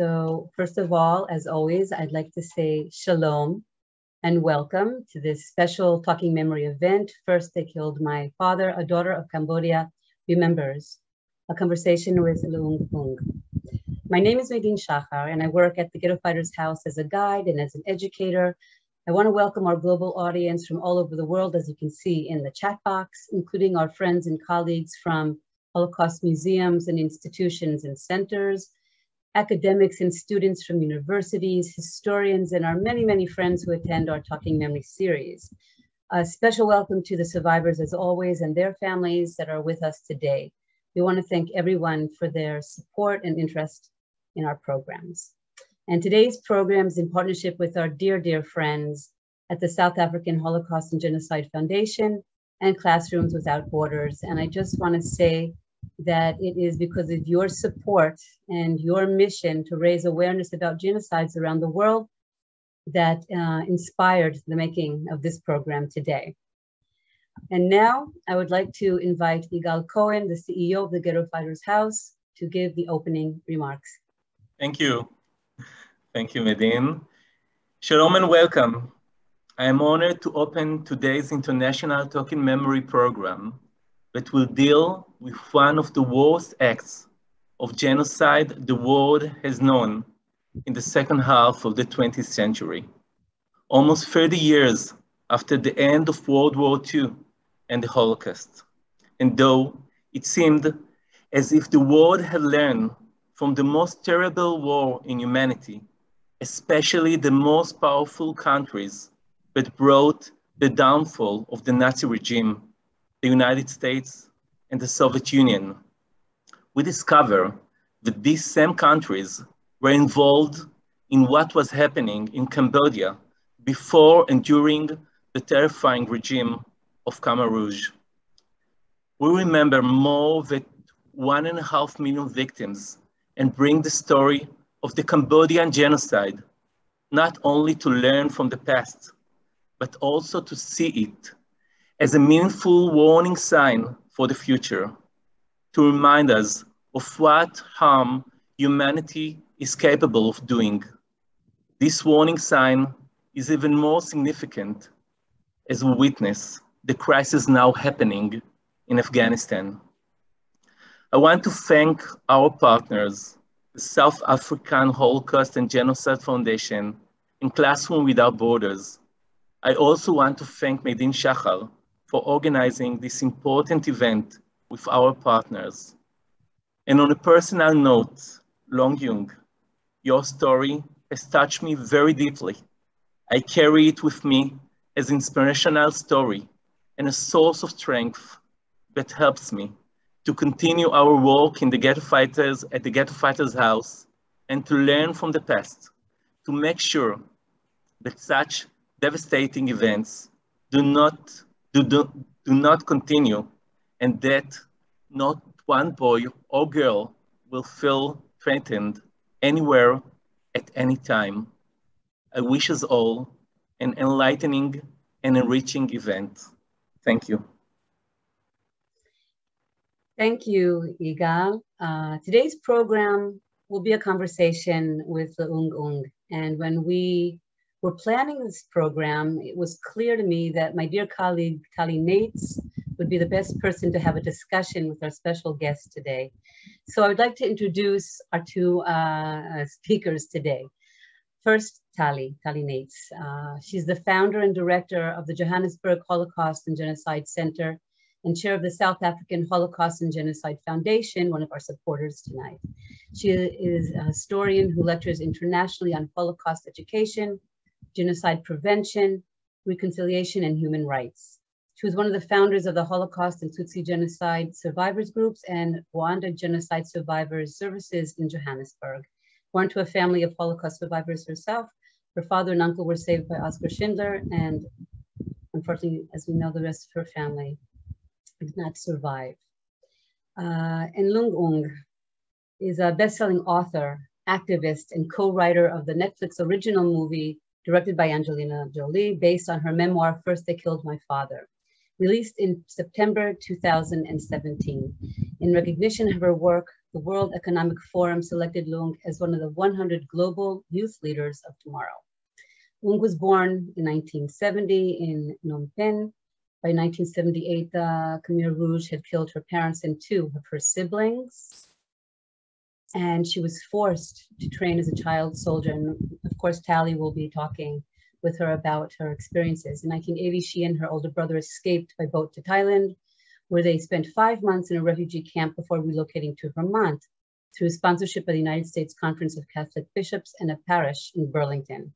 So first of all, as always, I'd like to say shalom and welcome to this special Talking Memory event. First, they killed my father, a daughter of Cambodia remembers, a conversation with Loung Ung. My name is Medine Shachar, and I work at the Ghetto Fighters House as a guide and as an educator. I want to welcome our global audience from all over the world, as you can see in the chat box, including our friends and colleagues from Holocaust museums and institutions and centers, academics and students from universities, historians, and our many, many friends who attend our Talking Memory series. A special welcome to the survivors, as always, and their families that are with us today. We want to thank everyone for their support and interest in our programs. And today's program is in partnership with our dear, dear friends at the South African Holocaust and Genocide Foundation and Classrooms Without Borders. And I just want to say that it is because of your support and your mission to raise awareness about genocides around the world that inspired the making of this program today. And now I would like to invite Miguel Cohen, the CEO of the Ghetto Fighters House, to give the opening remarks. Thank you. Thank you, Medine. Shalom and welcome. I am honored to open today's International Talking Memory program that will deal with one of the worst acts of genocide the world has known in the second half of the 20th century. Almost 30 years after the end of World War II and the Holocaust. And though it seemed as if the world had learned from the most terrible war in humanity, especially the most powerful countries that brought the downfall of the Nazi regime, the United States and the Soviet Union, we discover that these same countries were involved in what was happening in Cambodia before and during the terrifying regime of Khmer Rouge. We remember more than 1.5 million victims and bring the story of the Cambodian genocide, not only to learn from the past, but also to see it as a meaningful warning sign for the future, to remind us of what harm humanity is capable of doing. This warning sign is even more significant as we witness the crisis now happening in Afghanistan. I want to thank our partners, the South African Holocaust and Genocide Foundation and Classrooms Without Borders. I also want to thank Medine Shachar for organizing this important event with our partners. And on a personal note, Loung Ung, your story has touched me very deeply. I carry it with me as an inspirational story and a source of strength that helps me to continue our work in the Ghetto Fighters at the Ghetto Fighters House and to learn from the past, to make sure that such devastating events do not continue, and that not one boy or girl will feel threatened anywhere at any time. I wish us all an enlightening and enriching event. Thank you. Thank you, Miguel. Today's program will be a conversation with Loung Ung. And when we were planning this program, it was clear to me that my dear colleague, Tali Nates, would be the best person to have a discussion with our special guest today. So I would like to introduce our two speakers today. First, Tali Nates. She's the founder and director of the Johannesburg Holocaust and Genocide Center and chair of the South African Holocaust and Genocide Foundation, one of our supporters tonight. She is a historian who lectures internationally on Holocaust education, genocide prevention, reconciliation, and human rights. She was one of the founders of the Holocaust and Tutsi Genocide Survivors Groups and Rwanda Genocide Survivors Services in Johannesburg. Born to a family of Holocaust survivors herself, her father and uncle were saved by Oskar Schindler, and unfortunately, as we know, the rest of her family did not survive. And Loung Ung is a best-selling author, activist, and co-writer of the Netflix original movie directed by Angelina Jolie, based on her memoir, First They Killed My Father, released in September 2017. In recognition of her work, the World Economic Forum selected Loung as one of the 100 global youth leaders of tomorrow. Loung was born in 1970 in Phnom Penh. By 1978, the Khmer Rouge had killed her parents and two of her siblings. And she was forced to train as a child soldier. And of course, Tally will be talking with her about her experiences. In 1980, she and her older brother escaped by boat to Thailand, where they spent 5 months in a refugee camp before relocating to Vermont through sponsorship by the United States Conference of Catholic Bishops and a parish in Burlington.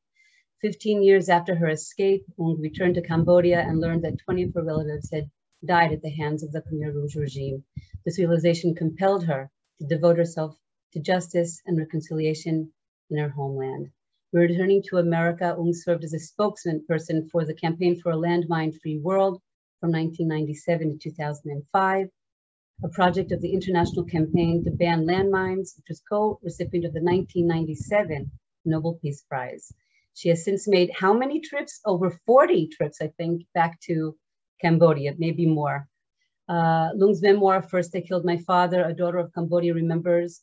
15 years after her escape, Loung returned to Cambodia and learned that 20 of her relatives had died at the hands of the Khmer Rouge regime. This realization compelled her to devote herself to justice and reconciliation in her homeland. Returning to America, Loung served as a spokesperson for the Campaign for a Landmine-Free World from 1997 to 2005, a project of the international campaign to ban landmines, which was co-recipient of the 1997 Nobel Peace Prize. She has since made how many trips? Over 40 trips, I think, back to Cambodia, maybe more. Loung's memoir, First They Killed My Father, A Daughter of Cambodia Remembers,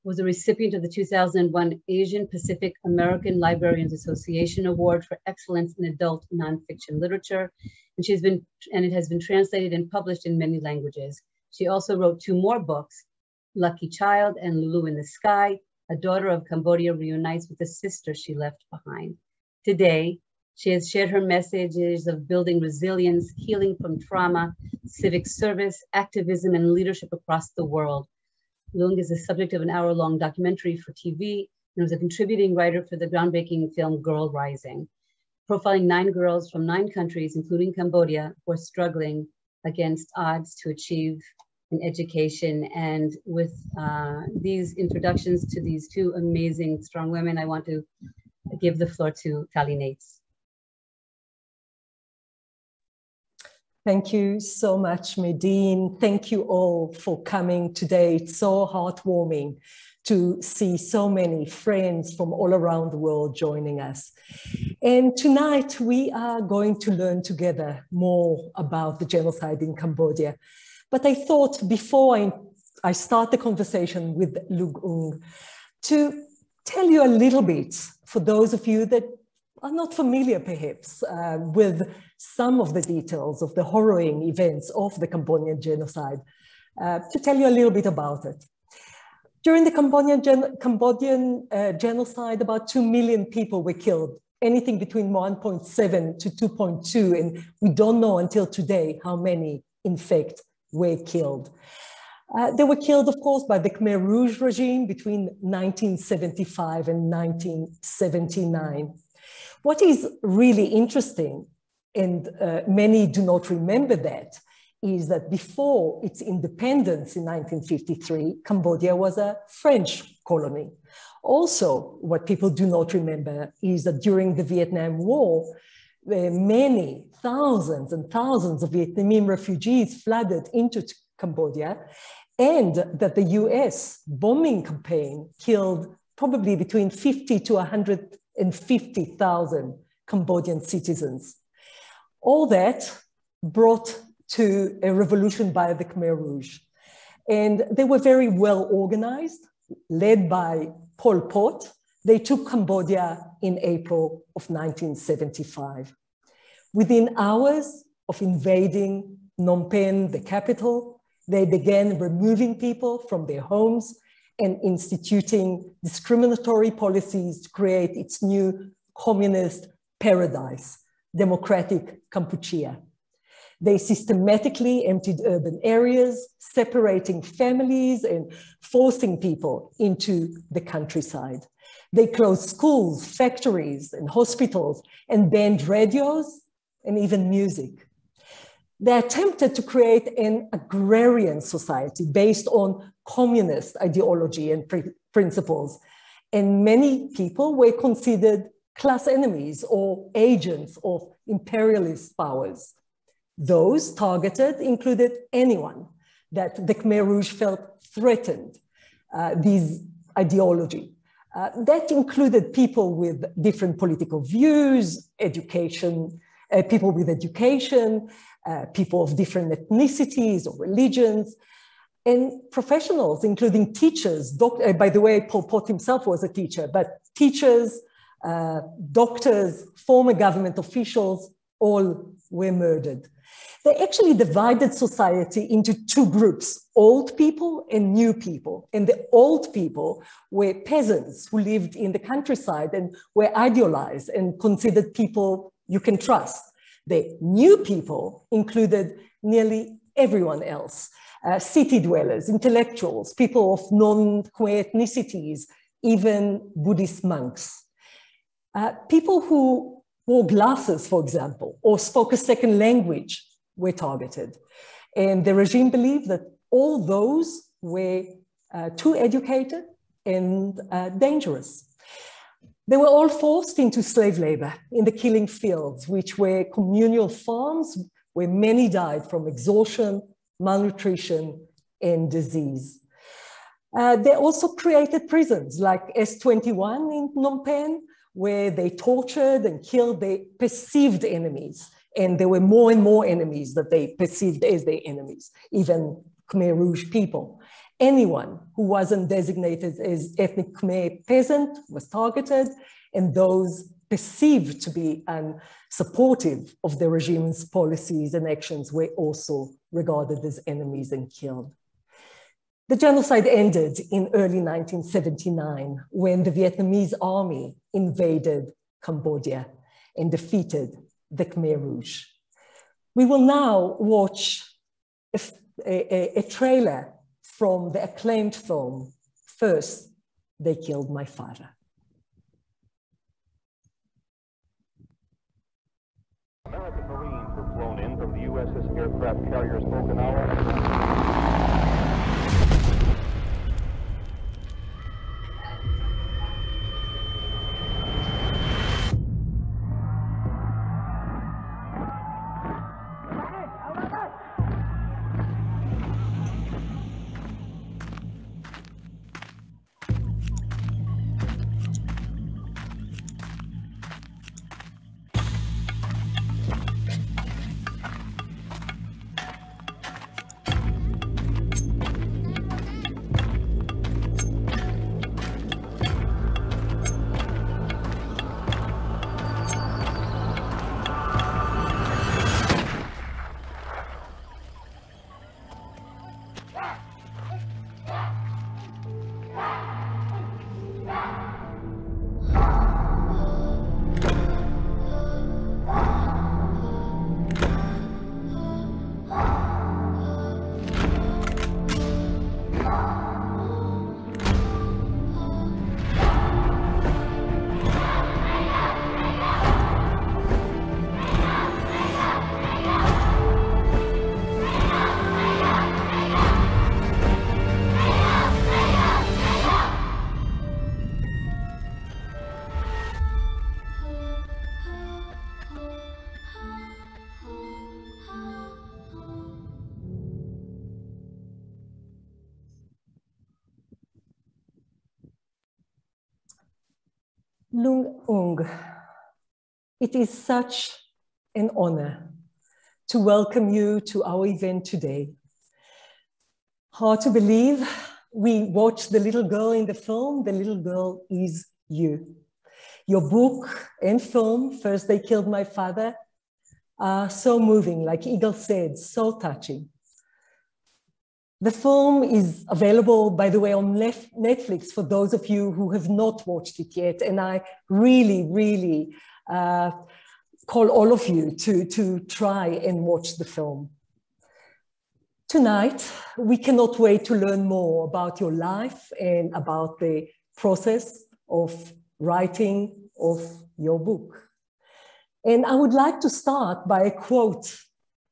was a recipient of the 2001 Asian Pacific American Librarians Association Award for Excellence in Adult Nonfiction Literature. And it has been translated and published in many languages. She also wrote 2 more books, Lucky Child and Lulu in the Sky. A daughter of Cambodia reunites with the sister she left behind. Today, she has shared her messages of building resilience, healing from trauma, civic service, activism, and leadership across the world. Loung is the subject of an hour-long documentary for TV and was a contributing writer for the groundbreaking film Girl Rising, profiling 9 girls from 9 countries, including Cambodia, who are struggling against odds to achieve an education. And with these introductions to these 2 amazing, strong women, I want to give the floor to Tally Nates. Thank you so much, Medine. Thank you all for coming today. It's so heartwarming to see so many friends from all around the world joining us. And tonight we are going to learn together more about the genocide in Cambodia. But I thought before I start the conversation with Loung Ung to tell you a little bit, for those of you that are not familiar perhaps with some of the details of the harrowing events of the Cambodian genocide, to tell you a little bit about it. During the Cambodian genocide, about 2 million people were killed, anything between 1.7 to 2.2, and we don't know until today how many, in fact, were killed. They were killed, of course, by the Khmer Rouge regime between 1975 and 1979. What is really interesting, and many do not remember that, is that before its independence in 1953, Cambodia was a French colony. Also, what people do not remember is that during the Vietnam War, many thousands and thousands of Vietnamese refugees flooded into Cambodia, and that the US bombing campaign killed probably between 50 to 150,000 Cambodian citizens. All that brought to a revolution by the Khmer Rouge. And they were very well organized, led by Pol Pot. They took Cambodia in April of 1975. Within hours of invading Phnom Penh, the capital, they began removing people from their homes and instituting discriminatory policies to create its new communist paradise, democratic Kampuchea. They systematically emptied urban areas, separating families and forcing people into the countryside. They closed schools, factories, and hospitals, and banned radios and even music. They attempted to create an agrarian society based on communist ideology and principles, and many people were considered class enemies or agents of imperialist powers. Those targeted included anyone that the Khmer Rouge felt threatened this ideology. That included people with different political views, people with education, people of different ethnicities or religions, And professionals, including teachers, by the way, Pol Pot himself was a teacher, but teachers, doctors, former government officials, all were murdered. They actually divided society into two groups, old people and new people. And the old people were peasants who lived in the countryside and were idealized and considered people you can trust. The new people included nearly everyone else. City dwellers, intellectuals, people of non-Khmer ethnicities, even Buddhist monks. People who wore glasses, for example, or spoke a second language were targeted. And the regime believed that all those were too educated and dangerous. They were all forced into slave labor in the killing fields, which were communal farms where many died from exhaustion, malnutrition, and disease. They also created prisons like S21 in Phnom Penh, where they tortured and killed their perceived enemies. And there were more and more enemies that they perceived as their enemies, even Khmer Rouge people. Anyone who wasn't designated as ethnic Khmer peasant was targeted, and those perceived to be unsupportive of the regime's policies and actions were also regarded as enemies and killed. The genocide ended in early 1979 when the Vietnamese army invaded Cambodia and defeated the Khmer Rouge. We will now watch a trailer from the acclaimed film, First They Killed My Father. American Marines were flown in from the USS aircraft carrier Okinawa. Loung Ung, it is such an honor to welcome you to our event today. Hard to believe, we watched the little girl in the film. The little girl is you. Your book and film, First They Killed My Father, are so moving, like Miguel said, so touching. The film is available, by the way, on Netflix for those of you who have not watched it yet. And I really, really call all of you to try and watch the film. Tonight, we cannot wait to learn more about your life and about the process of writing of your book. And I would like to start by a quote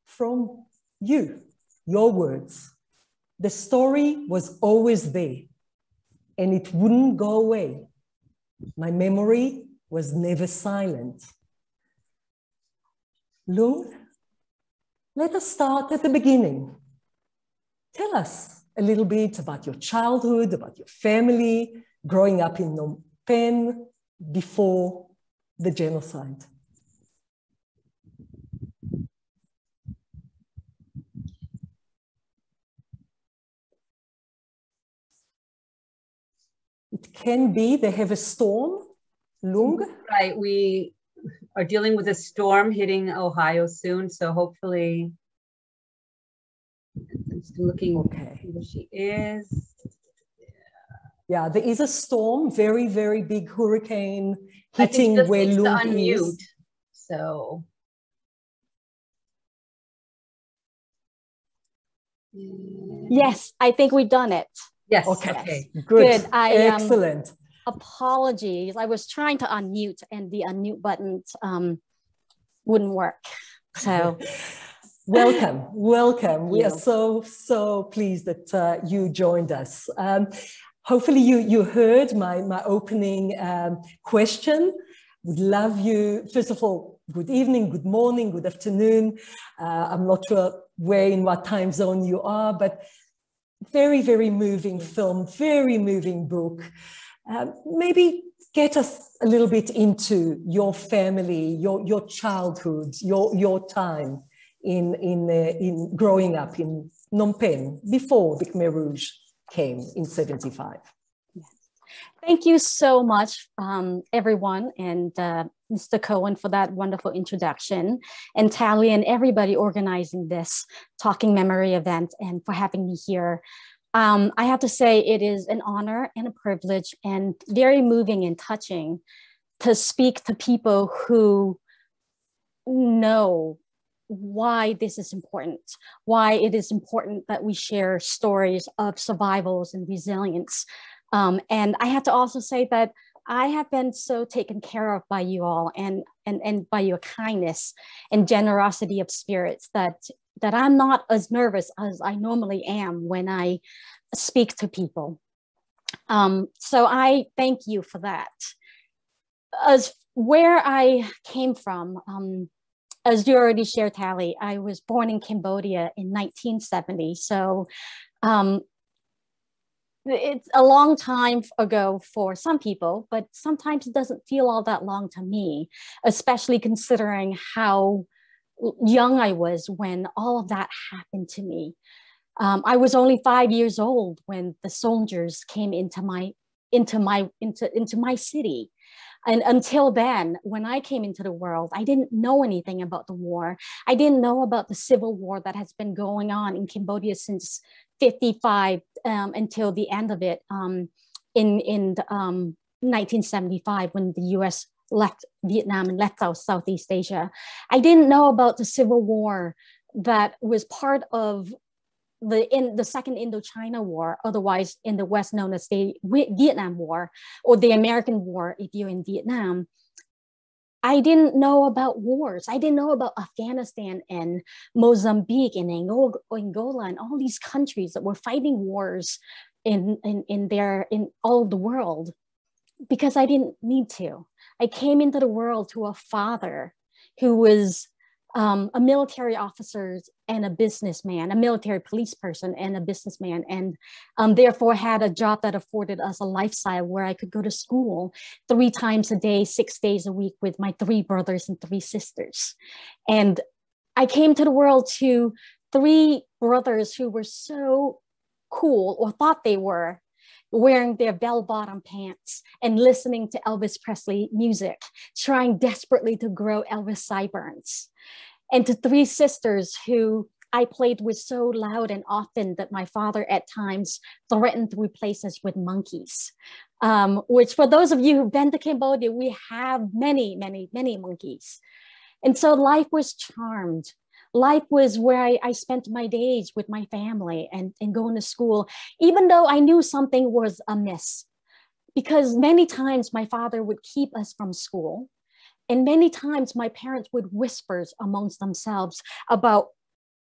from you, your words. The story was always there, and it wouldn't go away. My memory was never silent. Loung, let us start at the beginning. Tell us a little bit about your childhood, about your family, growing up in Phnom Penh before the genocide. It can be they have a storm, Loung. Right, we are dealing with a storm hitting Ohio soon, so hopefully, I'm still looking where she is. Yeah, there is a storm, very, very big hurricane hitting where Loung is. So. Yes, I think we've done it. Yes. Okay. Good. Excellent. Apologies. I was trying to unmute and the unmute button wouldn't work. So welcome. We are so pleased that you joined us. Hopefully you heard my opening question. Would love you, first of all, good evening, good morning, good afternoon. I'm not sure in what time zone you are, but very, very moving film, very moving book. Maybe get us a little bit into your family, your childhood, your time in growing up in Phnom Penh before the Khmer Rouge came in 1975. Thank you so much, everyone, and Mr. Cohen for that wonderful introduction, and Tally and everybody organizing this Talking Memory event, and for having me here. I have to say it is an honor and a privilege and very moving and touching to speak to people who know why this is important, why it is important that we share stories of survivals and resilience. And I have to also say that I have been so taken care of by you all and by your kindness and generosity of spirits that I'm not as nervous as I normally am when I speak to people. So I thank you for that. As where I came from, as you already shared, Tally, I was born in Cambodia in 1970. So it's a long time ago for some people, but sometimes it doesn't feel all that long to me, especially considering how young I was when all of that happened to me. I was only 5 years old when the soldiers came into my city. And until then, when I came into the world, I didn't know anything about the war. I didn't know about the civil war that has been going on in Cambodia since 1955 until the end of it in 1975 when the US left Vietnam and left Southeast Asia. I didn't know about the civil war that was part of the Second Indochina War, otherwise in the West known as the Vietnam War or the American War if you're in Vietnam. I didn't know about wars. I didn't know about Afghanistan and Mozambique and Angola and all these countries that were fighting wars in all of the world because I didn't need to. I came into the world to a father who was a military officer and a businessman, a military police person and a businessman, and therefore had a job that afforded us a lifestyle where I could go to school 3 times a day, 6 days a week with my 3 brothers and 3 sisters. And I came to the world to 3 brothers who were so cool, or thought they were, wearing their bell-bottom pants and listening to Elvis Presley music, trying desperately to grow Elvis sideburns. And to 3 sisters who I played with so loud and often that my father at times threatened to replace us with monkeys, which for those of you who've been to Cambodia, we have many, many, many monkeys. And so life was charmed. Life was where I spent my days with my family and going to school, even though I knew something was amiss, because many times my father would keep us from school. And many times my parents would whisper amongst themselves about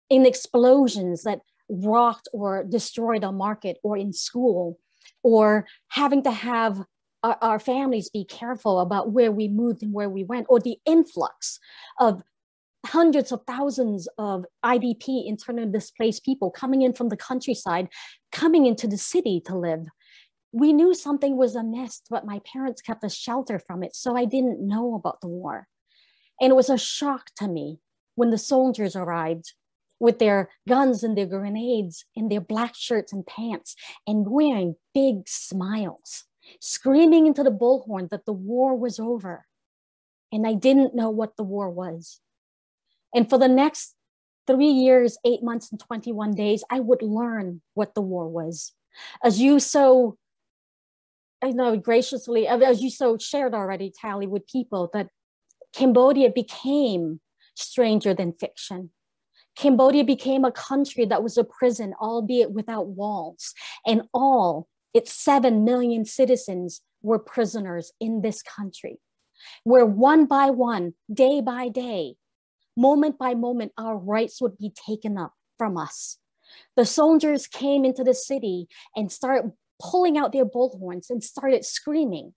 explosions that rocked or destroyed a market or in school, or having to have our families be careful about where we moved and where we went, or the influx of hundreds of thousands of IDP, internally displaced people coming in from the countryside, coming into the city to live. We knew something was amiss, but my parents kept us shelter from it, so I didn't know about the war. And it was a shock to me when the soldiers arrived with their guns and their grenades in their black shirts and pants and wearing big smiles. screaming into the bullhorn that the war was over. And I didn't know what the war was. And for the next 3 years, 8 months, and 21 days, I would learn what the war was. As you so, I know graciously, as you so shared already, Tally, with people, that Cambodia became stranger than fiction. Cambodia became a country that was a prison, albeit without walls. And all its 7 million citizens were prisoners in this country, where one by one, day by day, moment by moment, our rights would be taken up from us. The soldiers came into the city and started pulling out their bullhorns and started screaming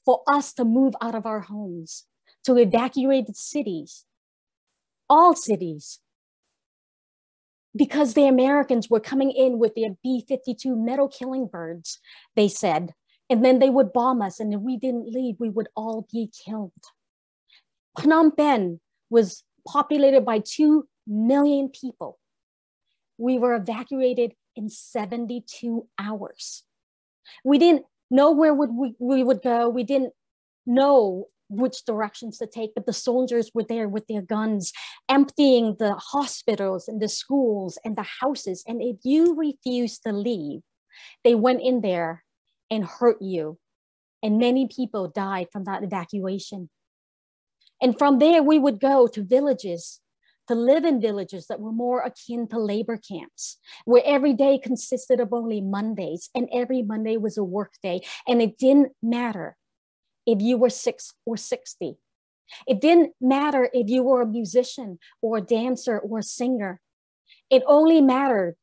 for us to move out of our homes, to evacuate the cities, all cities, because the Americans were coming in with their B-52 metal killing birds, they said, and then they would bomb us, and if we didn't leave, we would all be killed. Phnom Penh was populated by 2 million people. We were evacuated in 72 hours. We didn't know where we would go. We didn't know which directions to take, but the soldiers were there with their guns, emptying the hospitals and the schools and the houses. And if you refused to leave, they went in there and hurt you. And many people died from that evacuation. And from there, we would go to villages, to live in villages that were more akin to labor camps, where every day consisted of only Mondays, and every Monday was a work day. And it didn't matter if you were 6 or 60. It didn't matter if you were a musician or a dancer or a singer. It only mattered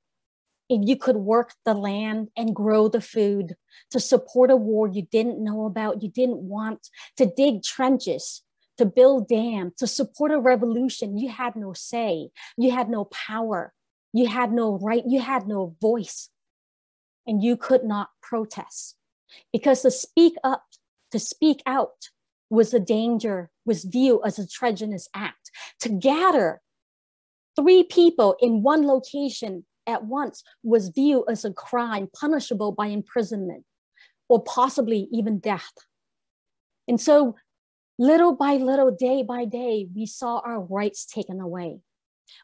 if you could work the land and grow the food to support a war you didn't know about, you didn't want, to dig trenches, to build dams, to support a revolution. You had no say, you had no power, you had no right, you had no voice, and you could not protest. Because to speak up, to speak out was a danger, was viewed as a treasonous act. To gather 3 people in one location at once was viewed as a crime punishable by imprisonment or possibly even death. And so little by little, day by day, we saw our rights taken away.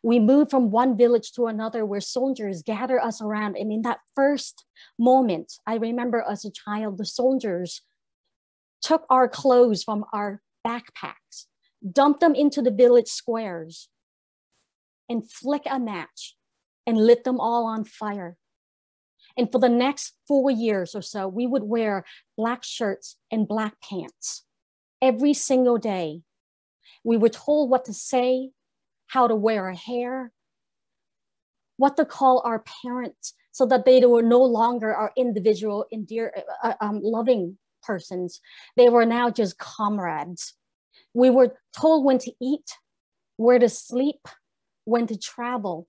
We moved from one village to another where soldiers gathered us around. And in that first moment, I remember as a child, the soldiers took our clothes from our backpacks, dumped them into the village squares, and flicked a match and lit them all on fire. And for the next 4 years or so, we would wear black shirts and black pants every single day. We were told what to say, how to wear our hair, what to call our parents, so that they were no longer our individual, loving persons. They were now just comrades. We were told when to eat, where to sleep, when to travel.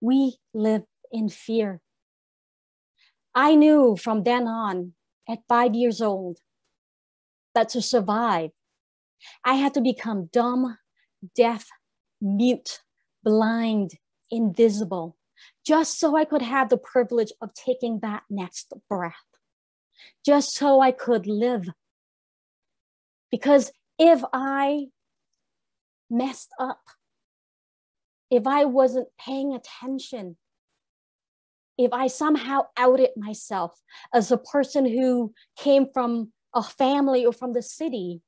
We lived in fear. I knew from then on, at 5 years old, that to survive, I had to become dumb, deaf, mute, blind, invisible, just so I could have the privilege of taking that next breath, just so I could live. Because if I messed up, if I wasn't paying attention, if I somehow outed myself as a person who came from a family or from the city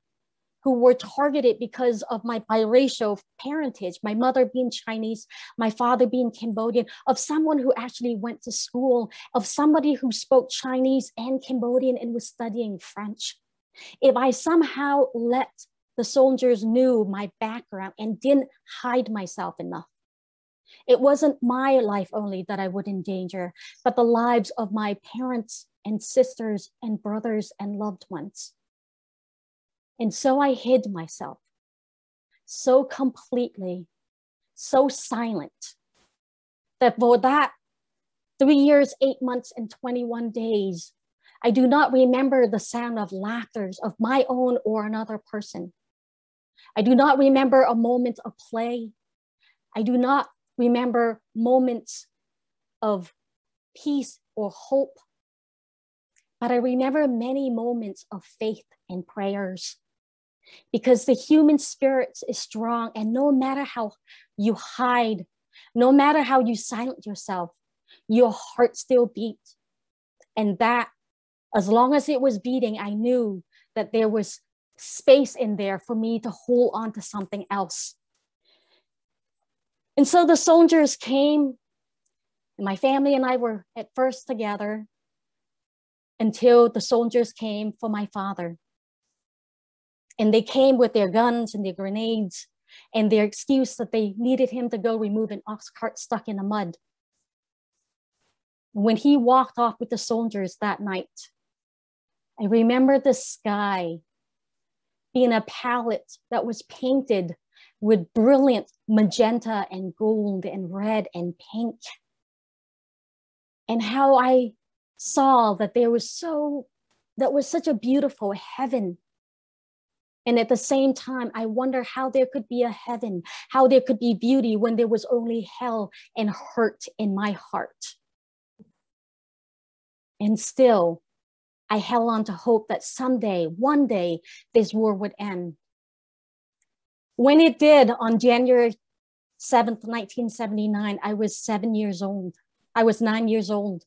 who were targeted because of my biracial parentage, my mother being Chinese, my father being Cambodian, of someone who actually went to school, of somebody who spoke Chinese and Cambodian and was studying French. If I somehow let the soldiers knew my background and didn't hide myself enough, it wasn't my life only that I would endanger, but the lives of my parents and sisters and brothers and loved ones. And so I hid myself so completely, so silent, that for that 3 years, 8 months, and 21 days, I do not remember the sound of laughter of my own or another person. I do not remember a moment of play. I do not remember moments of peace or hope. but I remember many moments of faith and prayers, because the human spirit is strong, and no matter how you hide, no matter how you silence yourself, your heart still beats. And that, as long as it was beating, I knew that there was space in there for me to hold on to something else. And so the soldiers came, and my family and I were at first together until the soldiers came for my father. And they came with their guns and their grenades and their excuse that they needed him to go remove an ox cart stuck in the mud. When he walked off with the soldiers that night, I remember the sky being a palette that was painted with brilliant magenta and gold and red and pink. And how I saw that that was such a beautiful heaven. And at the same time, I wonder how there could be a heaven, how there could be beauty when there was only hell and hurt in my heart. And still, I held on to hope that someday, one day, this war would end. When it did, on January 7th, 1979, I was 7 years old. I was 9 years old.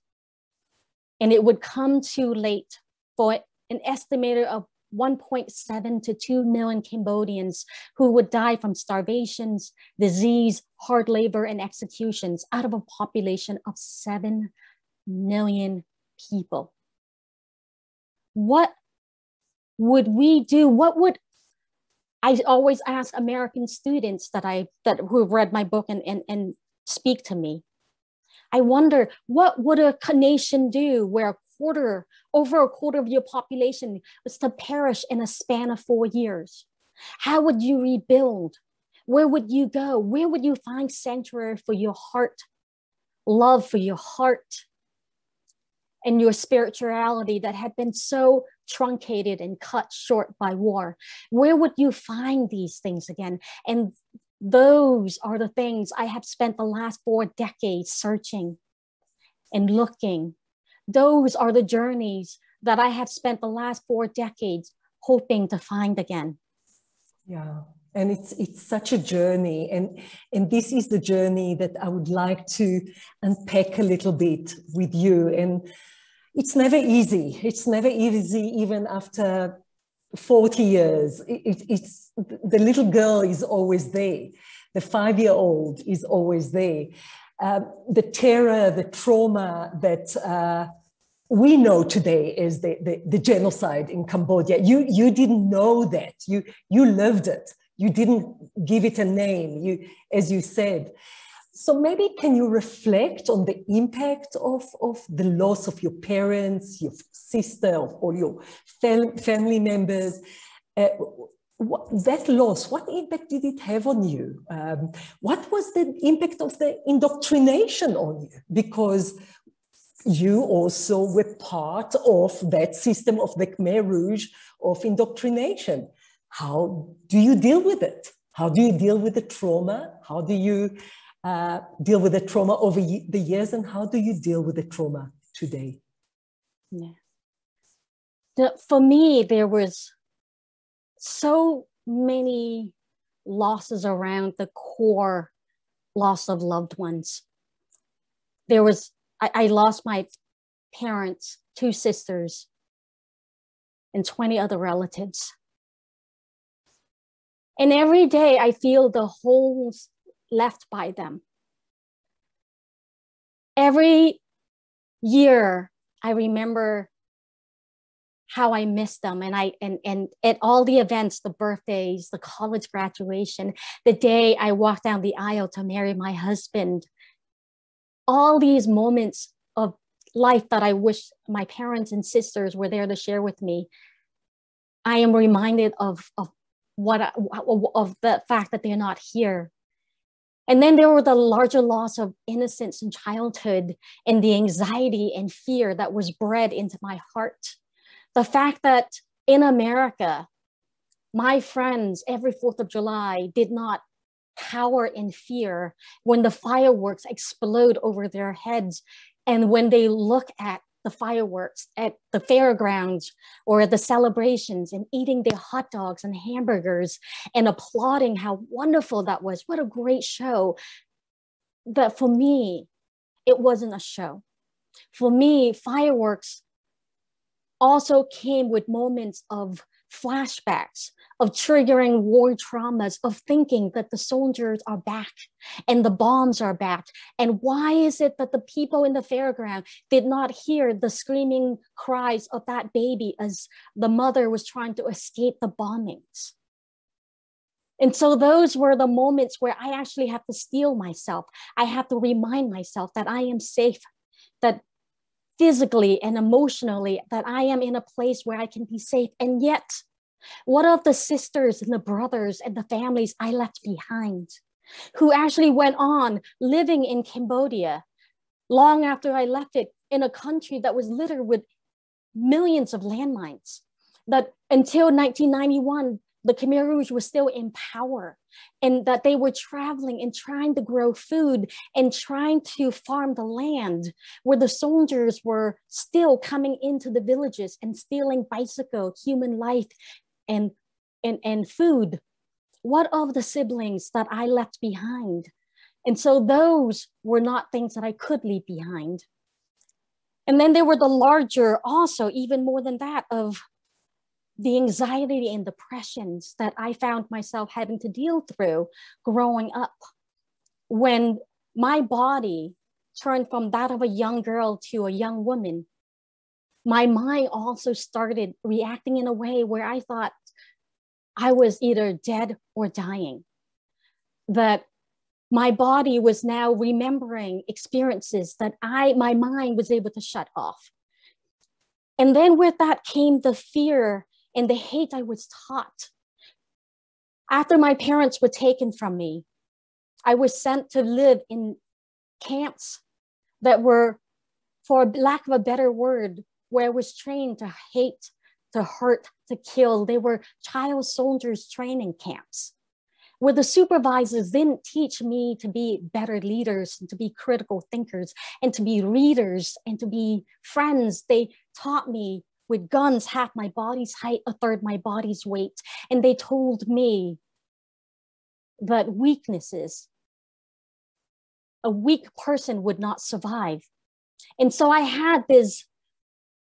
And it would come too late for an estimator of 1.7 to 2 million Cambodians who would die from starvations, disease, hard labor, and executions out of a population of 7 million people. What would we do? What would I always ask American students who have read my book and speak to me? I wonder, what would a nation do where over a quarter of your population was to perish in a span of 4 years? How would you rebuild? Where would you go? Where would you find sanctuary for your heart, love for your heart, and your spirituality that had been so truncated and cut short by war? Where would you find these things again? And those are the things I have spent the last 4 decades searching and looking. Those are the journeys that I have spent the last 4 decades hoping to find again. Yeah, and it's such a journey, and this is the journey that I would like to unpack a little bit with you. And it's never easy. It's never easy, even after 40 years. It's the little girl is always there. The 5-year-old is always there. The terror, the trauma that we know today is the genocide in Cambodia. You didn't know that. You lived it. You didn't give it a name, as you said. So maybe can you reflect on the impact of the loss of your parents, your sister, of all your family members? That loss, what impact did it have on you? What was the impact of the indoctrination on you? Because you also were part of that system of the Khmer Rouge of indoctrination. How do you deal with it? How do you deal with the trauma? How do you deal with the trauma over the years, and how do you deal with the trauma today? Yeah. For me, there was so many losses around the core loss of loved ones. I lost my parents, 2 sisters, and 20 other relatives. And every day I feel the holes left by them. Every year I remember how I miss them, and at all the events, the birthdays, the college graduation, the day I walked down the aisle to marry my husband, all these moments of life that I wish my parents and sisters were there to share with me. I am reminded of the fact that they're not here. And then there were the larger loss of innocence in childhood and the anxiety and fear that was bred into my heart. The fact that in America, my friends every 4th of July did not cower in fear when the fireworks explode over their heads, and when they look at the fireworks at the fairgrounds or the celebrations and eating their hot dogs and hamburgers and applauding how wonderful that was. What a great show. But for me, it wasn't a show. For me, fireworks also came with moments of flashbacks, of triggering war traumas, of thinking that the soldiers are back and the bombs are back. And why is it that the people in the fairground did not hear the screaming cries of that baby as the mother was trying to escape the bombings? And so those were the moments where I actually have to steel myself. I have to remind myself that I am safe, that physically and emotionally, that I am in a place where I can be safe. And yet, what of the sisters and the brothers and the families I left behind, who actually went on living in Cambodia long after I left it, in a country that was littered with millions of landmines, that until 1991, the Khmer Rouge was still in power, and that they were traveling and trying to grow food and trying to farm the land, where the soldiers were still coming into the villages and stealing bicycle, human life, and food. What of the siblings that I left behind? And so those were not things that I could leave behind. And then there were the larger, also even more than that, of the anxiety and depressions that I found myself having to deal through growing up, when my body turned from that of a young girl to a young woman. My mind also started reacting in a way where I thought I was either dead or dying, that my body was now remembering experiences that my mind was able to shut off. And then with that came the fear and the hate I was taught. After my parents were taken from me, I was sent to live in camps that were, for lack of a better word, where I was trained to hate, to hurt, to kill. They were child soldiers training camps, where the supervisors didn't teach me to be better leaders and to be critical thinkers and to be readers and to be friends. They taught me with guns half my body's height, a third my body's weight. And they told me that weaknesses, a weak person would not survive. And so I had this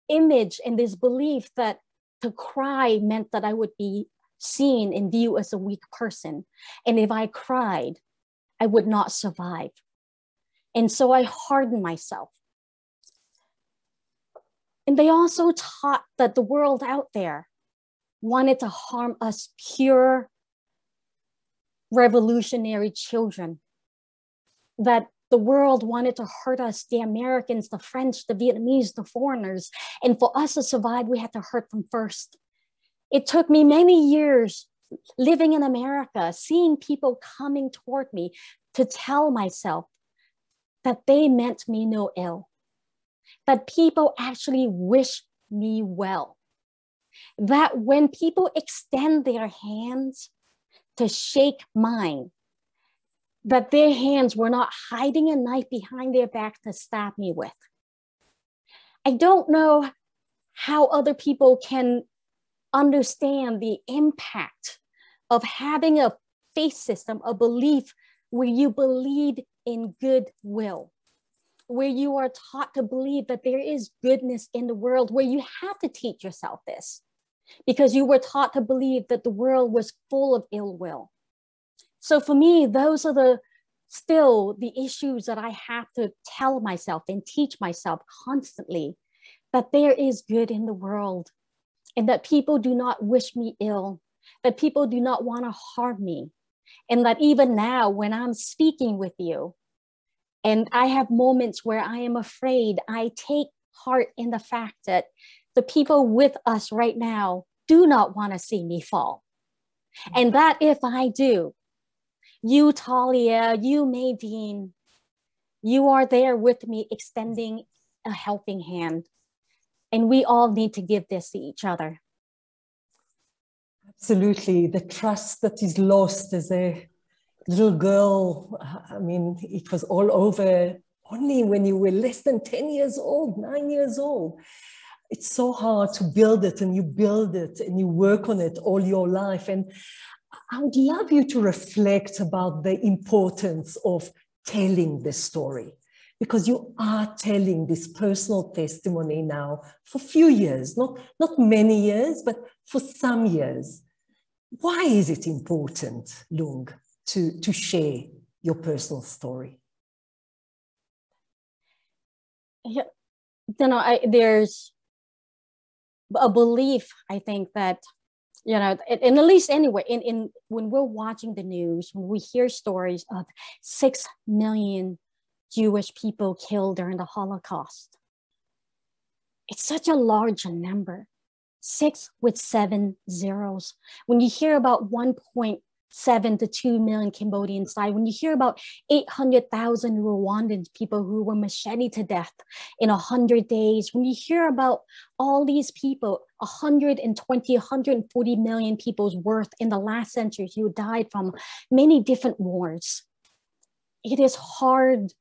image and this belief that to cry meant that I would be seen and viewed as a weak person. And if I cried, I would not survive. And so I hardened myself. And they also taught that the world out there wanted to harm us pure revolutionary children, that the world wanted to hurt us, the Americans, the French, the Vietnamese, the foreigners. And for us to survive, we had to hurt them first. It took me many years living in America, seeing people coming toward me to tell myself that they meant me no ill, that people actually wish me well, that when people extend their hands to shake mine, that their hands were not hiding a knife behind their back to stab me with. I don't know how other people can understand the impact of having a faith system, a belief where you believe in goodwill, where you are taught to believe that there is goodness in the world, where you have to teach yourself this because you were taught to believe that the world was full of ill will. So for me, those are still the issues that I have to tell myself and teach myself constantly, that there is good in the world and that people do not wish me ill, that people do not want to harm me. And that even now when I'm speaking with you and I have moments where I am afraid, I take heart in the fact that the people with us right now do not want to see me fall. And that if I do, you, Talia, you, Nadine, you are there with me extending a helping hand. And we all need to give this to each other. Absolutely. The trust that is lost as a little girl. I mean, it was all over only when you were less than 10 years old, 9 years old. It's so hard to build it, and you build it and you work on it all your life. And I would love you to reflect about the importance of telling this story, because you are telling this personal testimony now for a few years, not many years, but for some years. Why is it important, Loung, to share your personal story? Yeah, there's a belief, I think, that, and at least anyway, in when we're watching the news, when we hear stories of 6 million Jewish people killed during the Holocaust, it's such a large number, 6 with 7 zeros. When you hear about 1.7 to 2 million Cambodians died, when you hear about 800,000 Rwandan people who were macheted to death in 100 days, when you hear about all these people, 120, 140 million people's worth in the last century who died from many different wars, it is hard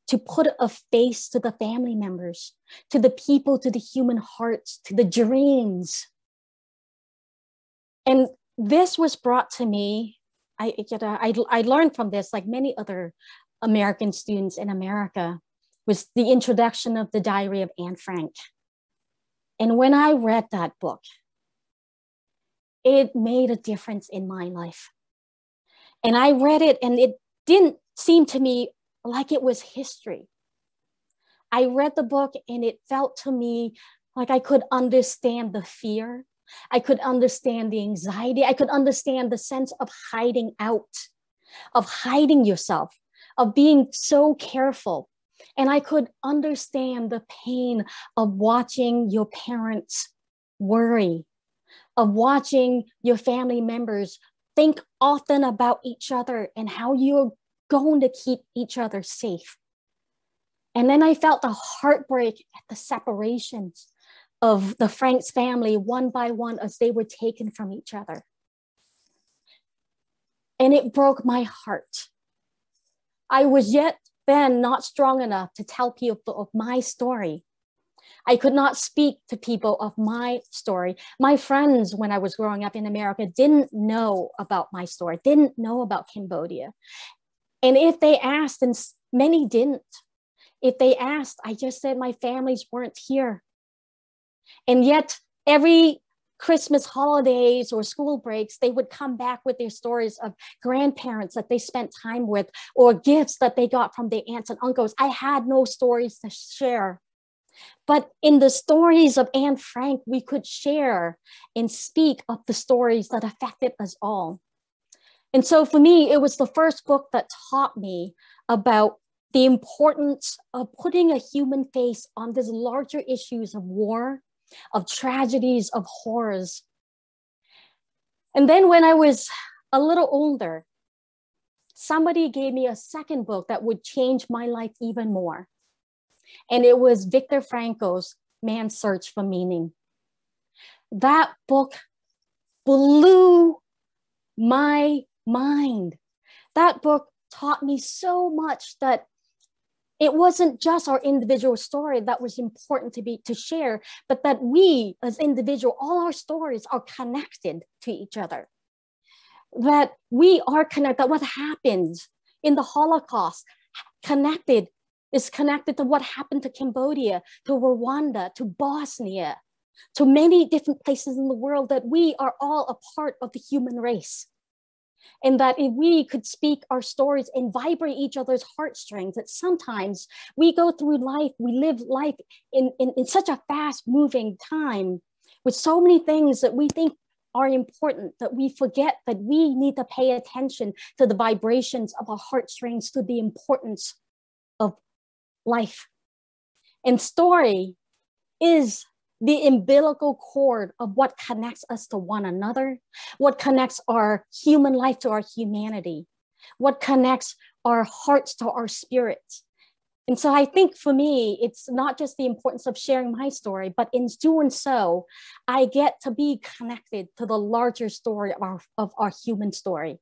to put a face to the family members, to the people, to the human hearts, to the dreams. And this was brought to me, I learned from this, like many other American students in America, was the introduction of the Diary of Anne Frank. And when I read that book, it made a difference in my life. And I read it, and it didn't seem to me like it was history. I read the book, and it felt to me like I could understand the fear. I could understand the anxiety. I could understand the sense of hiding out, of hiding yourself, of being so careful. And I could understand the pain of watching your parents worry, of watching your family members think often about each other and how you're going to keep each other safe. And then I felt the heartbreak at the separations of the Franks family one by one as they were taken from each other. And it broke my heart. I was yet then not strong enough to tell people of my story. I could not speak to people of my story. My friends, when I was growing up in America, didn't know about my story, didn't know about Cambodia. And if they asked, and many didn't, if they asked, I just said my families weren't here. And yet every Christmas holidays or school breaks, they would come back with their stories of grandparents that they spent time with, or gifts that they got from their aunts and uncles. I had no stories to share. But in the stories of Anne Frank, we could share and speak of the stories that affected us all. And so for me, it was the first book that taught me about the importance of putting a human face on these larger issues of war, of tragedies, of horrors. And then when I was a little older, somebody gave me a second book that would change my life even more. And it was Viktor Frankl's Man's Search for Meaning. That book blew my mind. That book taught me so much that it wasn't just our individual story that was important to share, but that we as individuals, all our stories are connected to each other. That we are connected, that what happened in the Holocaust is connected to what happened to Cambodia, to Rwanda, to Bosnia, to many different places in the world, that we are all a part of the human race. And that if we could speak our stories and vibrate each other's heartstrings, that sometimes we go through life, we live life in such a fast moving time with so many things that we think are important, that we forget that we need to pay attention to the vibrations of our heartstrings, to the importance of life. And story is the umbilical cord of what connects us to one another, what connects our human life to our humanity, what connects our hearts to our spirits. And so I think for me, it's not just the importance of sharing my story, but in doing so, I get to be connected to the larger story of our human story.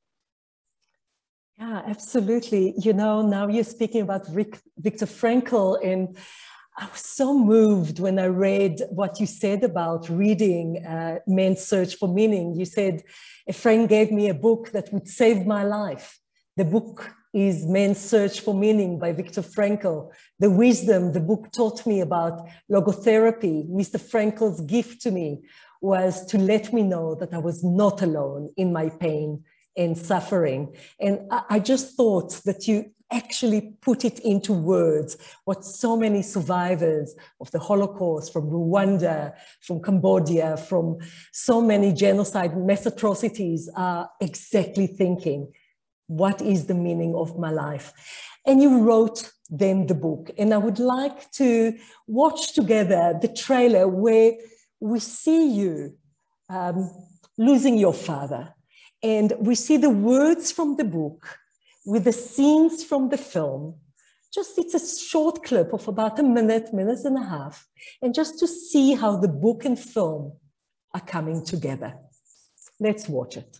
Yeah, absolutely. You know, now you're speaking about Viktor Frankl, and I was so moved when I read what you said about reading Men's Search for Meaning. You said, a friend gave me a book that would save my life. The book is Men's Search for Meaning by Viktor Frankl. The wisdom the book taught me about logotherapy, Mr. Frankl's gift to me, was to let me know that I was not alone in my pain and suffering. And I just thought that you actually put it into words, what so many survivors of the Holocaust, from Rwanda, from Cambodia, from so many genocide mass atrocities are exactly thinking. What is the meaning of my life? And you wrote then the book. And I would like to watch together the trailer where we see you losing your father. And we see the words from the book with the scenes from the film. Just, it's a short clip of about a minute, minute and a half. And just to see how the book and film are coming together. Let's watch it.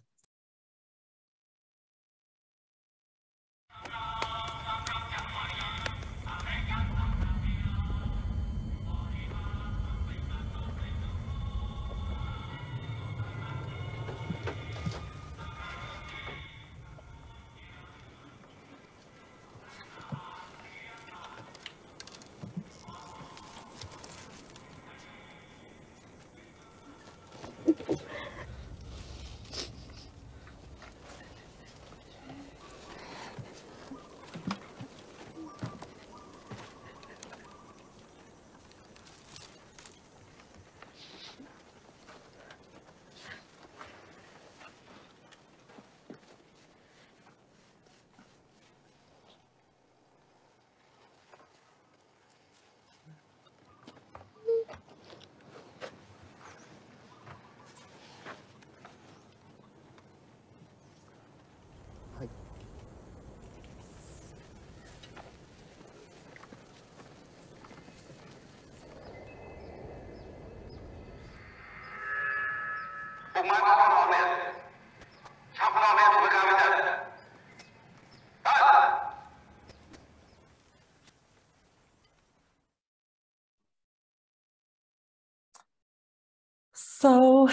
So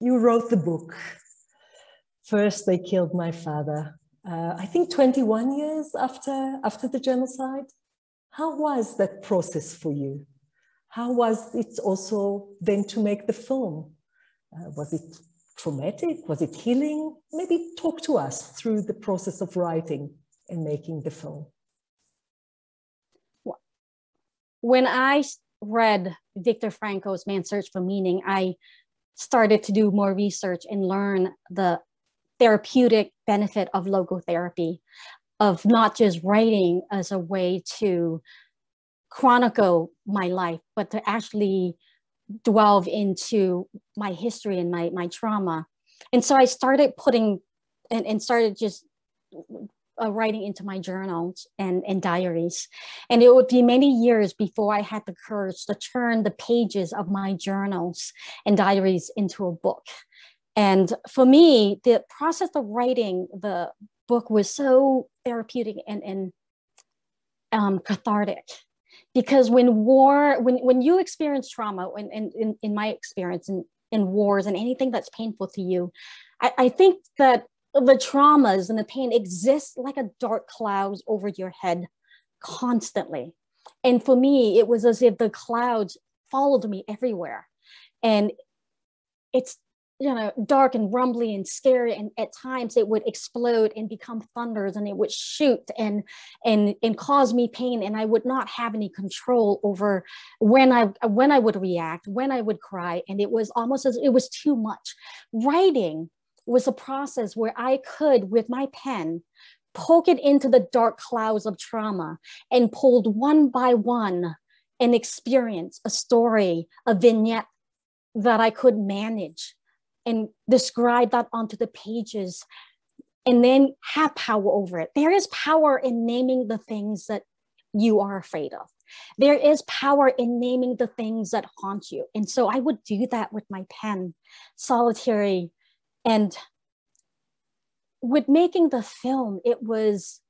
you wrote the book. First, they killed my father. I think 21 years after the genocide. How was that process for you? How was it also then to make the film? Was it traumatic? Was it healing? Maybe talk to us through the process of writing and making the film. When I read Viktor Frankl's Man's Search for Meaning, I started to do more research and learn the therapeutic benefit of logotherapy, of not just writing as a way to chronicle my life, but to actually delve into my history and my trauma. And so I started putting and started just writing into my journals and diaries. And it would be many years before I had the courage to turn the pages of my journals and diaries into a book. And for me, the process of writing the book was so therapeutic and cathartic. Because when you experience trauma, in my experience in wars and anything that's painful to you, I think that the traumas and the pain exists like a dark clouds over your head constantly. And for me, it was as if the clouds followed me everywhere. And it's, you know, dark and rumbly and scary, and at times it would explode and become thunders, and it would shoot and cause me pain, and I would not have any control over when I would react, when I would cry, and it was almost as it was too much. Writing was a process where I could, with my pen, poke it into the dark clouds of trauma and pulled one by one an experience, a story, a vignette that I could manage and describe that onto the pages, and then have power over it. There is power in naming the things that you are afraid of. There is power in naming the things that haunt you. And so I would do that with my pen, solitary. And with making the film, it was